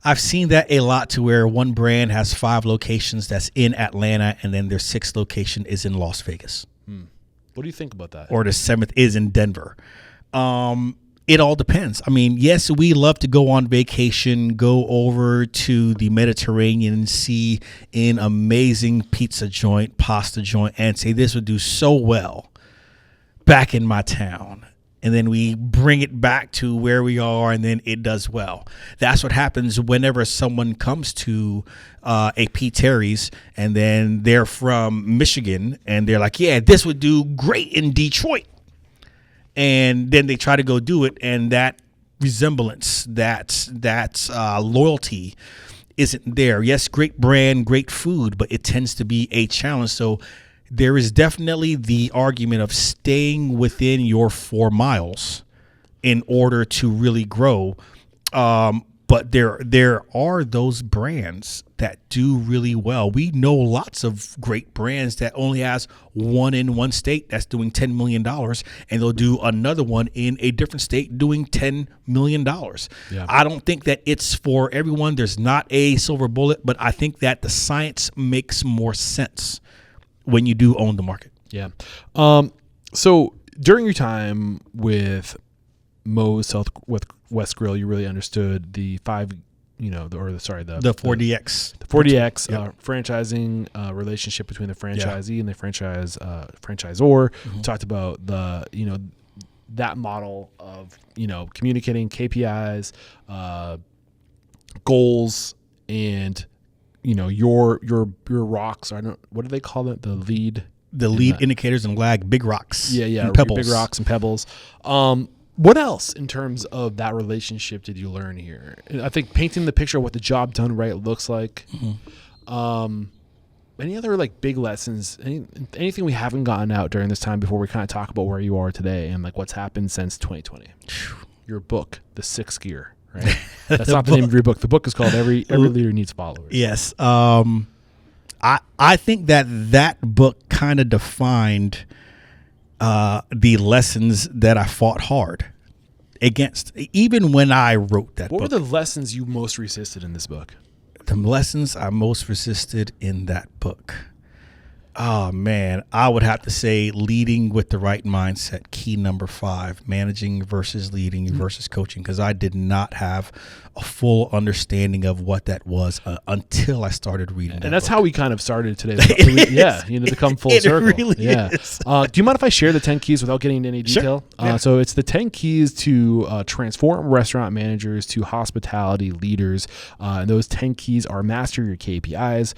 I've seen that a lot, to where one brand has 5 locations that's in Atlanta, and then their 6th location is in Las Vegas. What do you think about that? Or the 7th is in Denver. It all depends. I mean, yes, we love to go on vacation, go over to the Mediterranean, see an amazing pizza joint, pasta joint, and say this would do so well back in my town. And then we bring it back to where we are, and then it does well. That's what happens whenever someone comes to a P. Terry's, and then they're from Michigan, and they're like, yeah, this would do great in Detroit. And then they try to go do it, and that resemblance, that loyalty isn't there. Yes, great brand, great food, but it tends to be a challenge. So there is definitely the argument of staying within your 4 miles in order to really grow. But there are those brands that do really well. We know lots of great brands that only has one in one state that's doing $10 million, and they'll do another one in a different state doing $10 million. Yeah. I don't think that it's for everyone. There's not a silver bullet, but I think that the science makes more sense when you do own the market. Yeah. So during your time with Moe's Southwest Grill, you really understood the 4DX. The 4DX franchising relationship between the franchisee and the franchisor. We talked about that model of communicating KPIs, goals, and your rocks. What do they call it? The lead indicators and lag, big rocks. Yeah, and pebbles. Big rocks and pebbles. What else in terms of that relationship did you learn here? I think painting the picture of what the job done right looks like. Any other like big lessons? Anything we haven't gotten out during this time before we kind of talk about where you are today and like what's happened since 2020? Your book, The Sixth Gear, right? That's not the name of your book. The book is called Every Leader Needs Followers. Yes. I think that book kind of defined the lessons that I fought hard against, even when I wrote that book. What were the lessons you most resisted in this book? The lessons I most resisted in that book. Oh, man, I would have to say leading with the right mindset. Key number 5, managing versus leading versus coaching, because I did not have a full understanding of what that was until I started reading that. And that's book. how we kind of started today. To come full circle. It really is. Do you mind if I share the 10 keys without getting into any detail? Sure. Yeah. So it's the 10 keys to transform restaurant managers to hospitality leaders. And those 10 keys are: master your KPIs,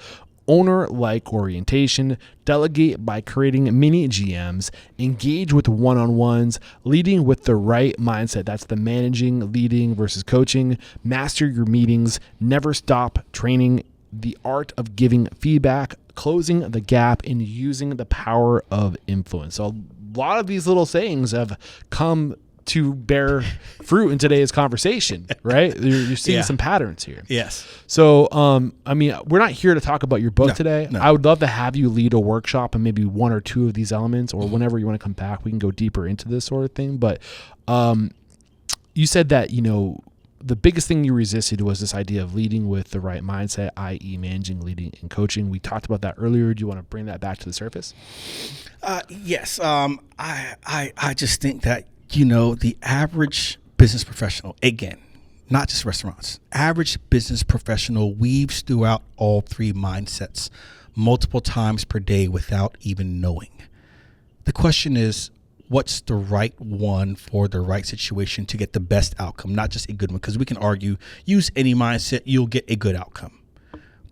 owner-like orientation, delegate by creating mini GMs, engage with one-on-ones, leading with the right mindset. That's the managing, leading versus coaching. Master your meetings, never stop training, the art of giving feedback, closing the gap, and using the power of influence. So a lot of these little sayings have come to bear fruit in today's conversation, right? You're seeing some patterns here. Yes. So, I mean, we're not here to talk about your book today. No. I would love to have you lead a workshop and maybe one or two of these elements, or whenever you want to come back, we can go deeper into this sort of thing. But you said that, the biggest thing you resisted was this idea of leading with the right mindset, i.e. managing, leading, and coaching. We talked about that earlier. Do you want to bring that back to the surface? Yes. I just think that, the average business professional, again, not just restaurants, average business professional weaves throughout all three mindsets multiple times per day without even knowing. The question is, what's the right one for the right situation to get the best outcome, not just a good one? Because we can argue, use any mindset, you'll get a good outcome.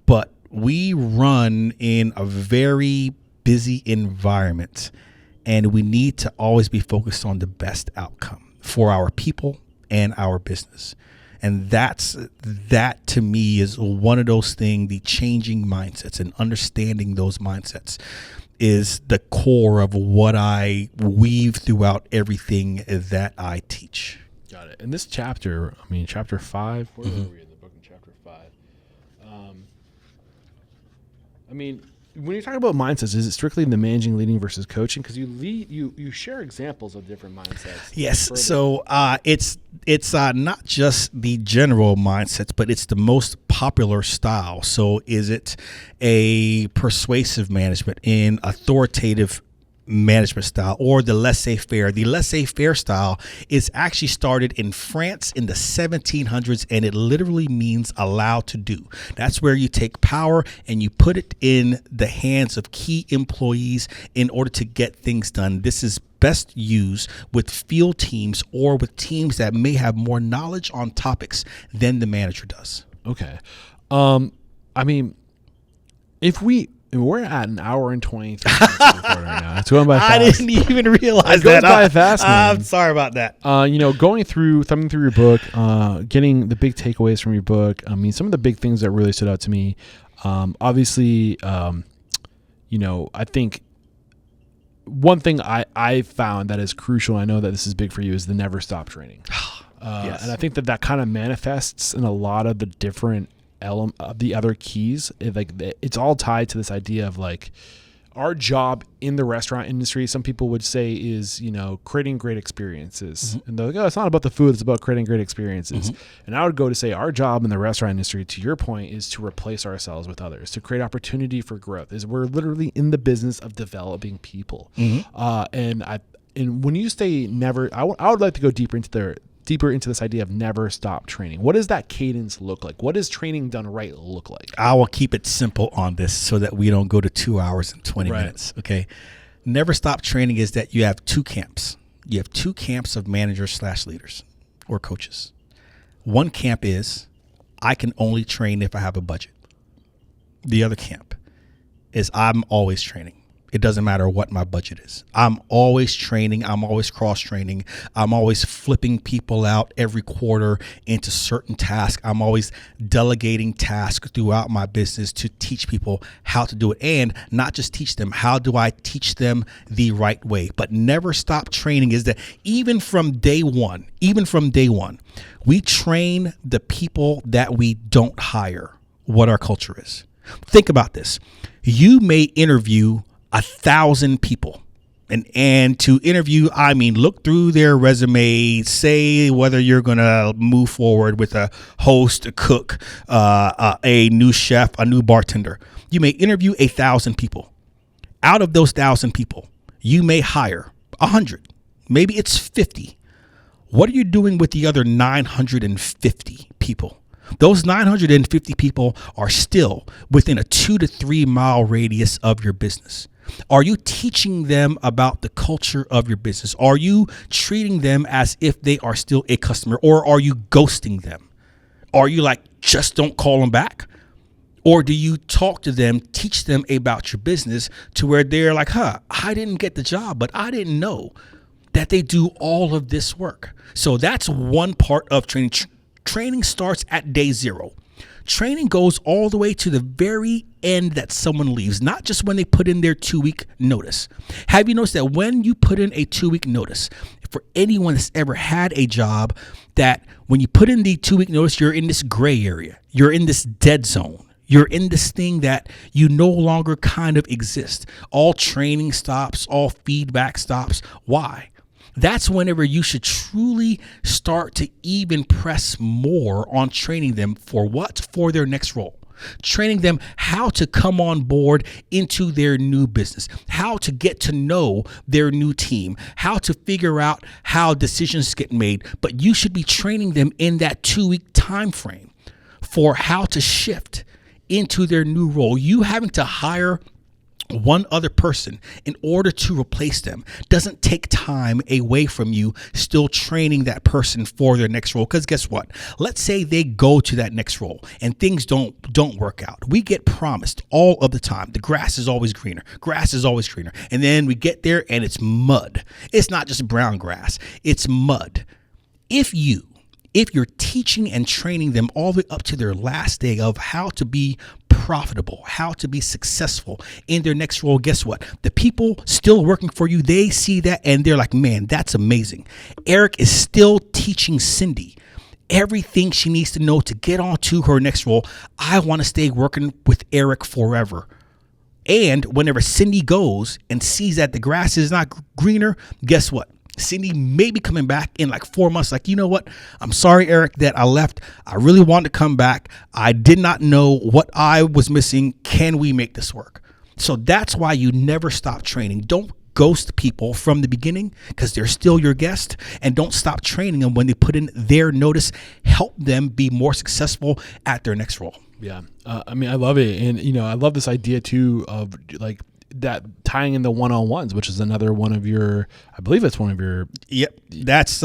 But we run in a very busy environment, and we need to always be focused on the best outcome for our people and our business. And that to me is one of those things, the changing mindsets and understanding those mindsets is the core of what I weave throughout everything that I teach. Got it. In this chapter, chapter 5, where were we in the book in chapter 5? When you're talking about mindsets, is it strictly the managing, leading versus coaching? Because you share examples of different mindsets. Yes. So it's not just the general mindsets, but it's the most popular style. So is it a persuasive management, in authoritative management style, or the laissez-faire? The laissez-faire style is actually started in France in the 1700s, and it literally means allowed to do. That's where you take power and you put it in the hands of key employees in order to get things done. This is best used with field teams or with teams that may have more knowledge on topics than the manager does. Okay. We're at an hour and 23 minutes right now. It's going by fast. I didn't even realize it goes that. by fast, man. I'm sorry about that. Thumbing through your book, getting the big takeaways from your book. Some of the big things that really stood out to me. Obviously, I think one thing I found that is crucial, and I know that this is big for you, is the never stop training. Yes. And I think that kind of manifests in a lot of the different the other keys. It's all tied to this idea of our job in the restaurant industry. Some people would say is, creating great experiences. And they're like, oh, it's not about the food, it's about creating great experiences. And I would go to say our job in the restaurant industry, to your point, is to replace ourselves with others, to create opportunity for growth. Is we're literally in the business of developing people. And when you say never, I would like to go deeper into this idea of never stop training. What does that cadence look like? What does training done right look like? I will keep it simple on this so that we don't go to 2 hours and 20 minutes. Okay. Never stop training is that you have two camps. You have two camps of managers / leaders or coaches. One camp is, I can only train if I have a budget. The other camp is, I'm always training. It doesn't matter what my budget is. I'm always training. I'm always cross-training. I'm always flipping people out every quarter into certain tasks. I'm always delegating tasks throughout my business to teach people how to do it, and not just teach them. How do I teach them the right way? But never stop training is that even from day one, we train the people that we don't hire what our culture is. Think about this. You may interview 1,000 people. And to interview, I mean, look through their resume, say whether you're going to move forward with a host, a cook, a new chef, a new bartender. You may interview 1,000 people. Out of those 1,000 people, you may hire 100. Maybe it's 50. What are you doing with the other 950 people? Those 950 people are still within a 2 to 3 mile radius of your business. Are you teaching them about the culture of your business? Are you treating them as if they are still a customer, or are you ghosting them? Are you just don't call them back? Or do you talk to them, teach them about your business to where they're like, I didn't get the job, but I didn't know that they do all of this work. So that's one part of training. Training starts at day 0. Training goes all the way to the very end that someone leaves, not just when they put in their 2-week notice. Have you noticed that when you put in a 2-week notice, for anyone that's ever had a job that when you put in the 2-week notice, you're in this gray area. You're in this dead zone. You're in this thing that you no longer kind of exist. All training stops, all feedback stops. Why? That's whenever you should truly start to even press more on training them for what? For their next role. Training them how to come on board into their new business, how to get to know their new team, how to figure out how decisions get made. But you should be training them in that 2-week time frame for how to shift into their new role. You having to hire one other person in order to replace them doesn't take time away from you still training that person for their next role. Because guess what? Let's say they go to that next role and things don't work out. We get promised all of the time, the grass is always greener. Grass is always greener. And then we get there and it's mud. It's not just brown grass, it's mud. If you're teaching and training them all the way up to their last day of how to be profitable, how to be successful in their next role, guess what? The people still working for you, they see that and they're like, man, that's amazing. Eric is still teaching Cindy everything she needs to know to get on to her next role. I want to stay working with Eric forever. And whenever Cindy goes and sees that the grass is not greener, guess what? Cindy may be coming back in like 4 months. Like, you know what? I'm sorry, Eric, that I left. I really wanted to come back. I did not know what I was missing. Can we make this work? So that's why you never stop training. Don't ghost people from the beginning because they're still your guest, and don't stop training them when they put in their notice. Help them be more successful at their next role. Yeah. I mean, I love it. And, I love this idea too of like that tying in the one-on-ones, which is another one of your, I believe it's one of your. Yep. That's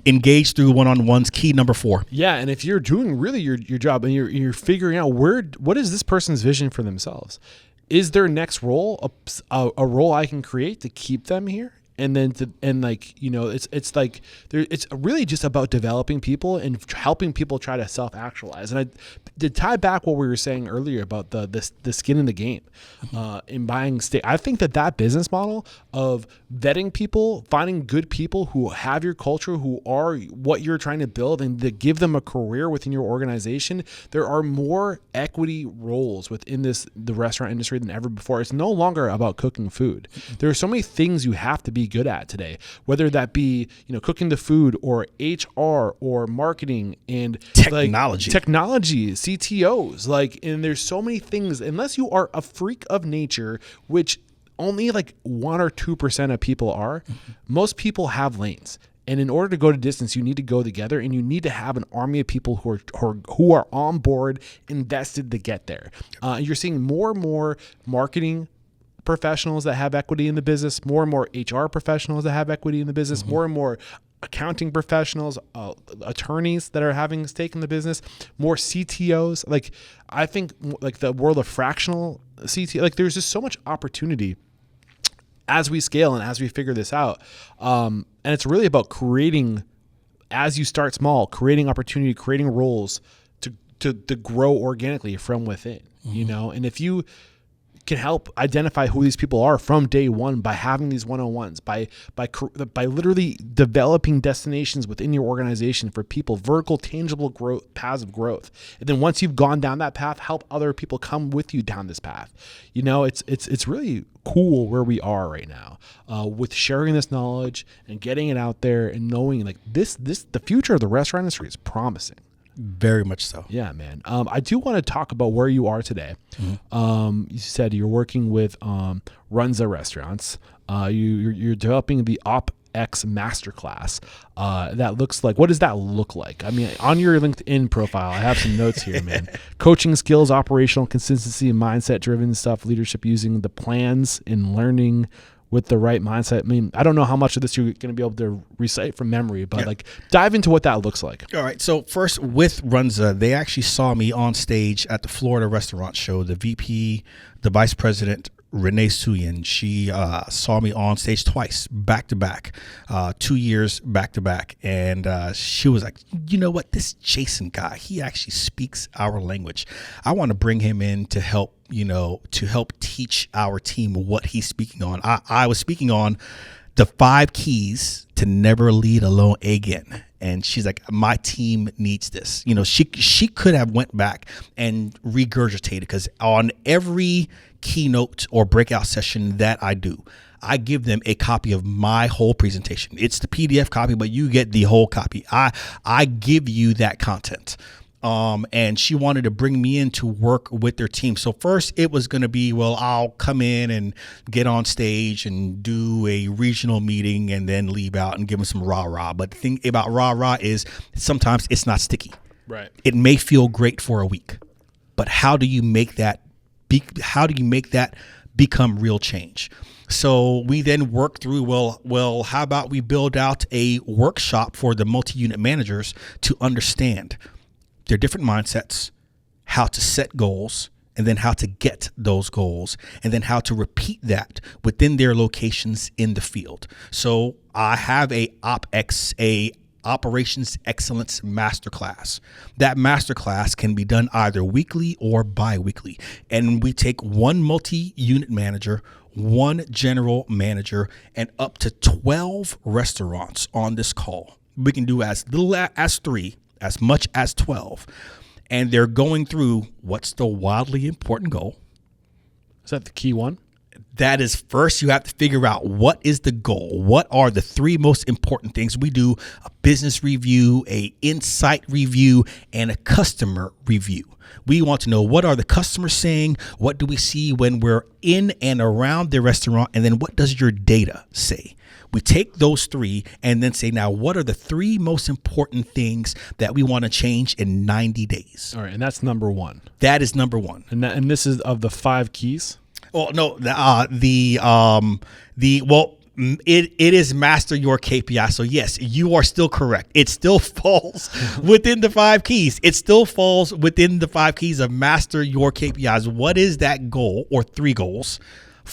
engage through one-on-ones, key number 4. Yeah. And if you're doing really your job and you're figuring out what is this person's vision for themselves? Is their next role a role I can create to keep them here? And then it's like it's really just about developing people and helping people try to self-actualize. And to tie back what we were saying earlier about the skin in the game, in buying stake. I think that business model of vetting people, finding good people who have your culture, who are what you're trying to build, and to give them a career within your organization. There are more equity roles within the restaurant industry than ever before. It's no longer about cooking food. There are so many things you have to be good at today, whether that be cooking the food or HR or marketing and technology, CTOs, and there's so many things. Unless you are a freak of nature, which only like 1 or 2% of people are, most people have lanes. And in order to go to distance, you need to go together, and you need to have an army of people who are on board, invested to get there. You're seeing more and more marketing professionals that have equity in the business, more and more HR professionals that have equity in the business, more and more accounting professionals, attorneys that are having a stake in the business, more CTOs. Like, I think like the world of fractional CTO, like there's just so much opportunity as we scale and as we figure this out. And it's really about creating, as you start small, creating opportunity, creating roles to grow organically from within, and if you can help identify who these people are from day one by having these one-on-ones, by literally developing destinations within your organization for people, vertical, tangible growth, paths of growth. And then once you've gone down that path, help other people come with you down this path. It's really cool where we are right now with sharing this knowledge and getting it out there and knowing like the future of the restaurant industry is promising. Very much so. Yeah, man. I do want to talk about where you are today. You said you're working with Runza Restaurants. You're developing the OpX Masterclass. That looks like, what does that look like? I mean, on your LinkedIn profile, I have some notes here, man. Coaching skills, operational consistency, and mindset-driven stuff, leadership using the plans and learning with the right mindset. I mean, I don't know how much of this you're going to be able to recite from memory, but dive into what that looks like. All right. So first with Runza, they actually saw me on stage at the Florida Restaurant Show. The VP, the Vice President, Renee Suyin, she saw me on stage twice, back to back, 2 years back to back. And she was like, you know what, this Jason guy, he actually speaks our language. I want to bring him in to help, to help teach our team what he's speaking on. I was speaking on the 5 keys to never lead alone again. And she's like, my team needs this. You know, she could have went back and regurgitated, because on every keynote or breakout session that I do, I give them a copy of my whole presentation. It's the PDF copy, but you get the whole copy. I give you that content. And she wanted to bring me in to work with their team. So first it was going to be, well, I'll come in and get on stage and do a regional meeting and then leave out and give them some rah-rah. But the thing about rah-rah is sometimes it's not sticky. Right. It may feel great for a week, but how do you make that become real change? So we then work through, well, how about we build out a workshop for the multi-unit managers to understand their different mindsets, how to set goals, and then how to get those goals, and then how to repeat that within their locations in the field. So I have a Operations Excellence Masterclass. That masterclass can be done either weekly or bi-weekly. And we take one multi-unit manager, one general manager, and up to 12 restaurants on this call. We can do as little as 3, as much as 12. And they're going through, what's the wildly important goal? Is that the key one? That is, first you have to figure out what is the goal. What are the 3 most important things? We do a business review, a insight review, and a customer review. We want to know, what are the customers saying? What do we see when we're in and around the restaurant? And then what does your data say? We take those 3 and then say, now, what are the 3 most important things that we want to change in 90 days? All right. And that's number 1. That is number 1. And this is of the 5 keys? Oh, no, it is master your KPI. So yes, you are still correct. It still falls within the 5 keys. It still falls within the 5 keys of master your KPIs. What is that goal, or 3 goals,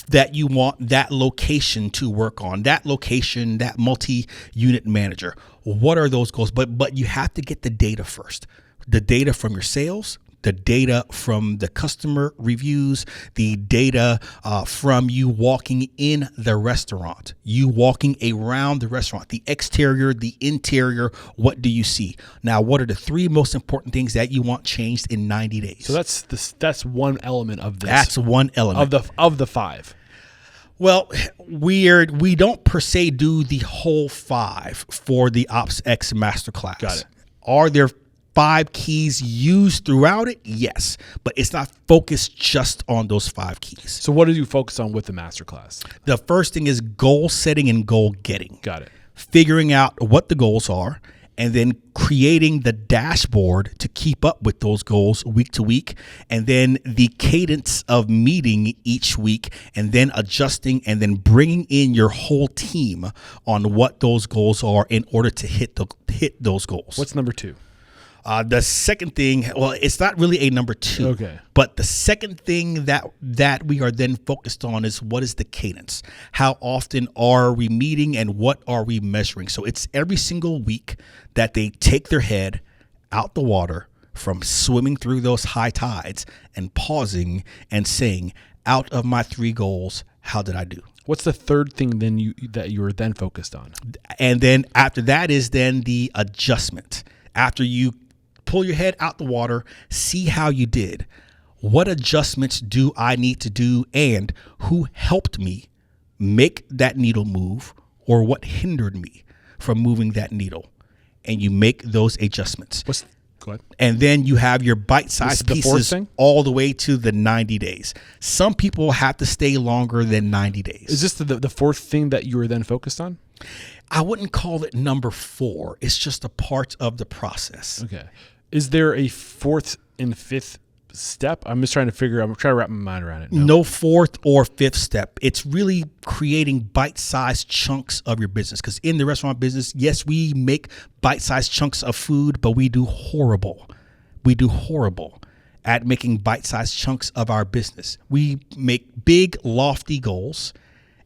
that you want that location to work on? That location, that multi-unit manager. What are those goals? But you have to get the data first. The data from your sales, the data from the customer reviews, the data from you walking in the restaurant, you walking around the restaurant, the exterior, the interior. What do you see? Now, what are the 3 most important things that you want changed in 90 days? So that's one element of this. That's one element of the 5. Well, we don't per se do the whole 5 for the Ops X Masterclass. Got it. Are there 5 keys used throughout it? Yes, but it's not focused just on those 5 keys. So what did you focus on with the masterclass? The first thing is goal setting and goal getting. Got it. Figuring out what the goals are, and then creating the dashboard to keep up with those goals week to week, and then the cadence of meeting each week, and then adjusting, and then bringing in your whole team on what those goals are in order to hit those goals. What's number 2? The second thing, well, it's not really a number 2. Okay. But the second thing that we are then focused on is, what is the cadence? How often are we meeting, and what are we measuring? So it's every single week that they take their head out the water from swimming through those high tides and pausing and saying, out of my 3 goals, how did I do? What's the third thing then that you were then focused on? And then after that is then the adjustment. After you pull your head out the water, see how you did. What adjustments do I need to do, and who helped me make that needle move, or what hindered me from moving that needle? And you make those adjustments. Go ahead. And then you have your bite-sized pieces all the way to the 90 days. Some people have to stay longer than 90 days. Is this the 4th thing that you were then focused on? I wouldn't call it number 4. It's just a part of the process. Okay. Is there a 4th and 5th step? I'm trying to wrap my mind around it. No 4th or 5th step. It's really creating bite-sized chunks of your business. Because in the restaurant business, yes, we make bite-sized chunks of food, but we do horrible at making bite-sized chunks of our business. We make big, lofty goals,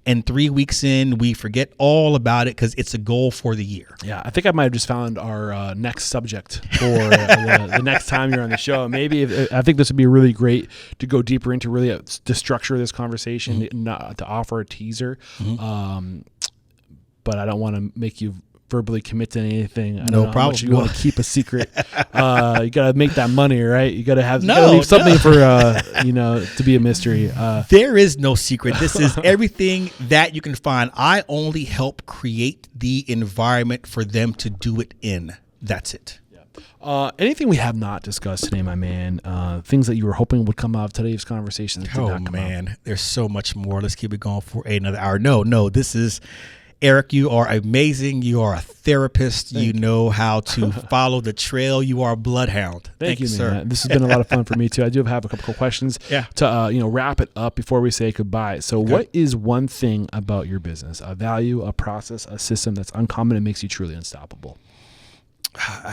and 3 weeks in, we forget all about it because it's a goal for the year. Yeah, I think I might have just found our next subject for the next time you're on the show. Maybe I think this would be really great to go deeper into, really to structure this conversation, not to offer a teaser. but I don't want to make you verbally commit to anything. I don't No know problem. How much you want to keep a secret. You gotta make that money, right? You gotta have No, leave something for to be a mystery. There is no secret. This is everything that you can find. I only help create the environment for them to do it in. That's it. Anything we have not discussed today, my man? Things that you were hoping would come out of today's conversation that did not come out. There's so much more. Let's keep it going for another hour. No, this is Eric. You are amazing. You are a therapist. You know how to follow the trail. You are a bloodhound. Thank you, sir. Man. This has been a lot of fun for me too. I do have a couple of questions to wrap it up before we say goodbye. So, what is one thing about your business, a value, a process, a system that's uncommon and makes you truly unstoppable?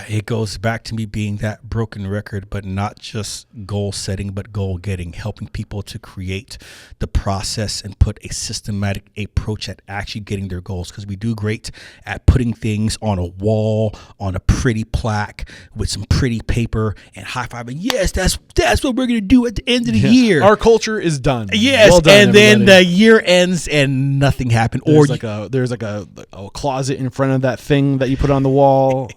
It goes back to me being that broken record, but not just goal setting, but goal getting, helping people to create the process and put a systematic approach at actually getting their goals. Because we do great at putting things on a wall, on a pretty plaque with some pretty paper and high fiving. Yes, that's what we're going to do at the end of the year. Our culture is done. Yes, well done, and everybody. Then the year ends and nothing happened. There's like a closet in front of that thing that you put on the wall.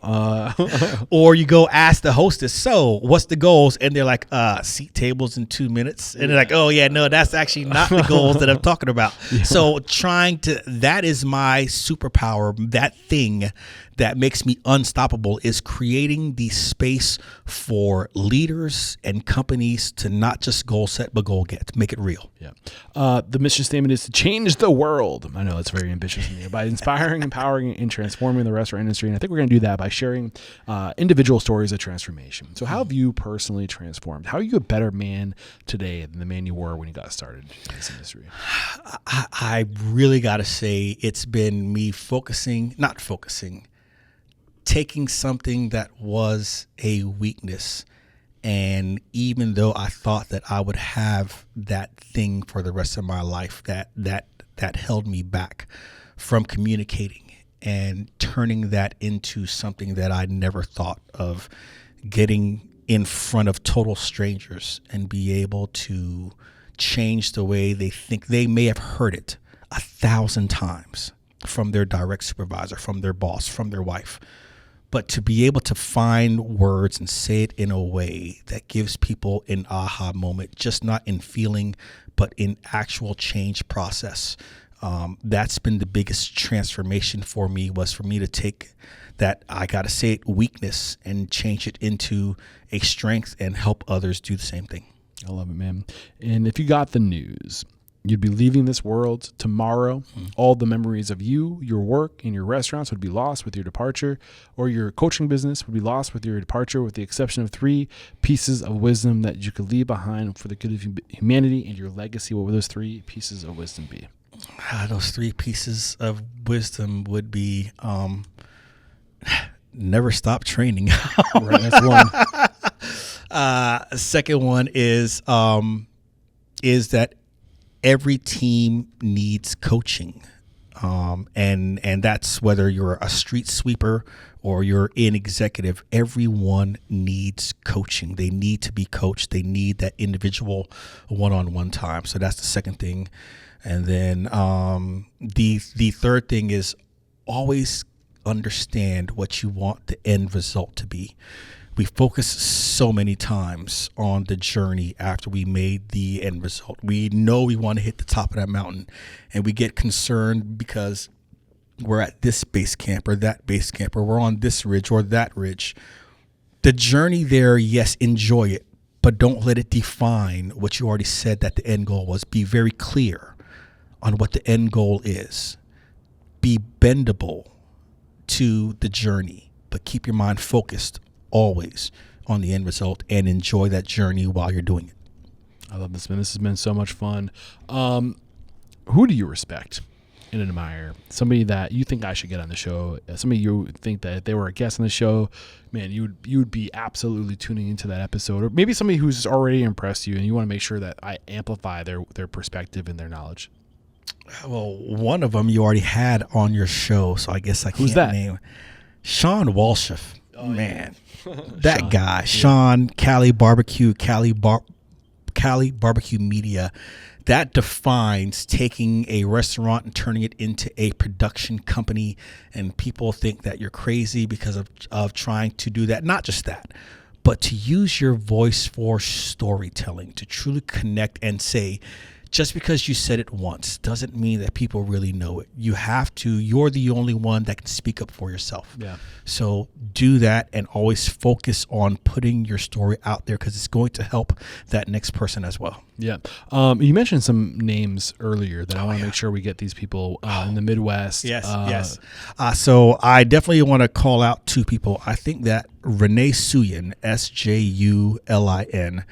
Or you go ask the hostess, so what's the goals? And they're like, seat tables in 2 minutes. And they're like, oh yeah, no, that's actually not the goals that I'm talking about. So that is my superpower. That thing that makes me unstoppable is creating the space for leaders and companies to not just goal set, but goal get, make it real. Yeah. The mission statement is to change the world. I know that's very ambitious in you, by inspiring, empowering, and transforming the restaurant industry. And I think we're going to do that by sharing individual stories of transformation. So how have you personally transformed? How are you a better man today than the man you were when you got started in this industry? I really got to say it's been me taking something that was a weakness. And even though I thought that I would have that thing for the rest of my life, that held me back from communicating and turning that into something that I never thought of, getting in front of total strangers and be able to change the way they think. They may have heard it 1,000 times from their direct supervisor, from their boss, from their wife. But to be able to find words and say it in a way that gives people an aha moment, just not in feeling, but in actual change process. That's been the biggest transformation for me, was for me to take that, I got to say it, weakness and change it into a strength and help others do the same thing. I love it, man. And if you got the news, you'd be leaving this world tomorrow. All the memories of you, your work, and your restaurants would be lost with your departure, or your coaching business would be lost with your departure, with the exception of 3 pieces of wisdom that you could leave behind for the good of humanity and your legacy. What would those 3 pieces of wisdom be? Those 3 pieces of wisdom would be never stop training. Right, that's one. Second one is that every team needs coaching. And that's whether you're a street sweeper or you're an executive, everyone needs coaching. They need to be coached. They need that individual one-on-one time. So that's the second thing. And then the third thing is always understand what you want the end result to be. We focus so many times on the journey after we made the end result. We know we want to hit the top of that mountain, and we get concerned because we're at this base camp or that base camp, or we're on this ridge or that ridge. The journey there, yes, enjoy it, but don't let it define what you already said that the end goal was. Be very clear on what the end goal is. Be bendable to the journey, but keep your mind focused always on the end result and enjoy that journey while you're doing it. I love this, man. This has been so much fun. Who do you respect and admire? Somebody that you think I should get on the show, somebody you think that if they were a guest on the show, man, you would be absolutely tuning into that episode, or maybe somebody who's already impressed you and you want to make sure that I amplify their perspective and their knowledge. Well, one of them you already had on your show, so I guess I can't name. Sean Walshif. Oh, man, that Sean. Guy, Sean, Cali Barbecue, Cali Barbecue Media. that defines taking a restaurant and turning it into a production company. And people think that you're crazy because of trying to do that. Not just that, but to use your voice for storytelling, to truly connect and say, just because you said it once doesn't mean that people really know it. You're the only one that can speak up for yourself. Yeah. So do that and always focus on putting your story out there, because it's going to help that next person as well. Yeah. You mentioned some names earlier that I want to make sure we get these people in the Midwest. Yes. So I definitely want to call out two people. I think that Renee Sujin, Sjulin,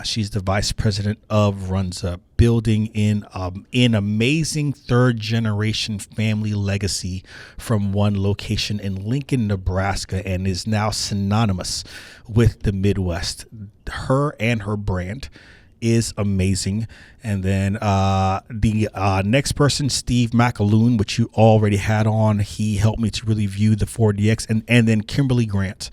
she's the vice president of Runza, building in an amazing third generation family legacy from one location in Lincoln, Nebraska, and is now synonymous with the Midwest. Her and her brand is amazing. And then the next person, Steve McAloon, which you already had on, he helped me to really view the 4DX. And then Kimberly Grant,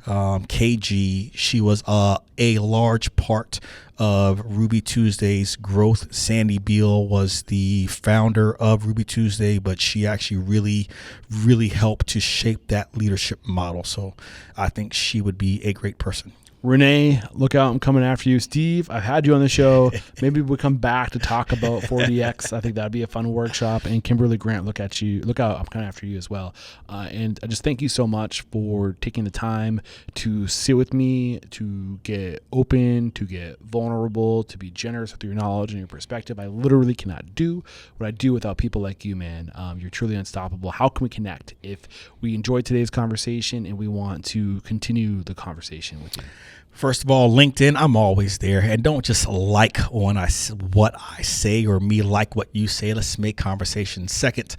KG, she was a large part of Ruby Tuesday's growth. Sandy Beal was the founder of Ruby Tuesday, but she actually really helped to shape that leadership model. So I think she would be a great person. Renee, look out, I'm coming after you. Steve, I've had you on the show. Maybe we'll come back to talk about 4DX. I think that'd be a fun workshop. And Kimberly Grant, look out, I'm coming after you as well. And I just thank you so much for taking the time to sit with me, to get open, to get vulnerable, to be generous with your knowledge and your perspective. I literally cannot do what I do without people like you, man. You're truly unstoppable. How can we connect if we enjoyed today's conversation and we want to continue the conversation with you? First of all, LinkedIn, I'm always there. And don't just like what I say or me like what you say. Let's make conversation. Second,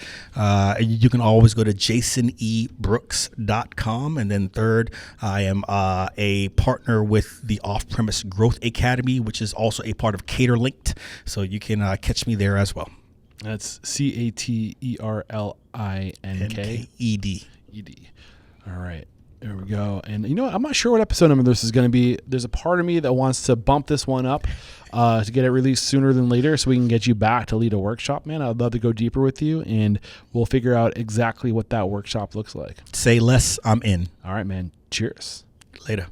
you can always go to jasonebrooks.com. And then third, I am a partner with the Off-Premise Growth Academy, which is also a part of CaterLinked. So you can catch me there as well. That's CaterLinked. All right. There we go. And you know what? I'm not sure what episode number this is going to be. There's a part of me that wants to bump this one up to get it released sooner than later so we can get you back to lead a workshop, man. I'd love to go deeper with you, and we'll figure out exactly what that workshop looks like. Say less, I'm in. All right, man. Cheers. Later.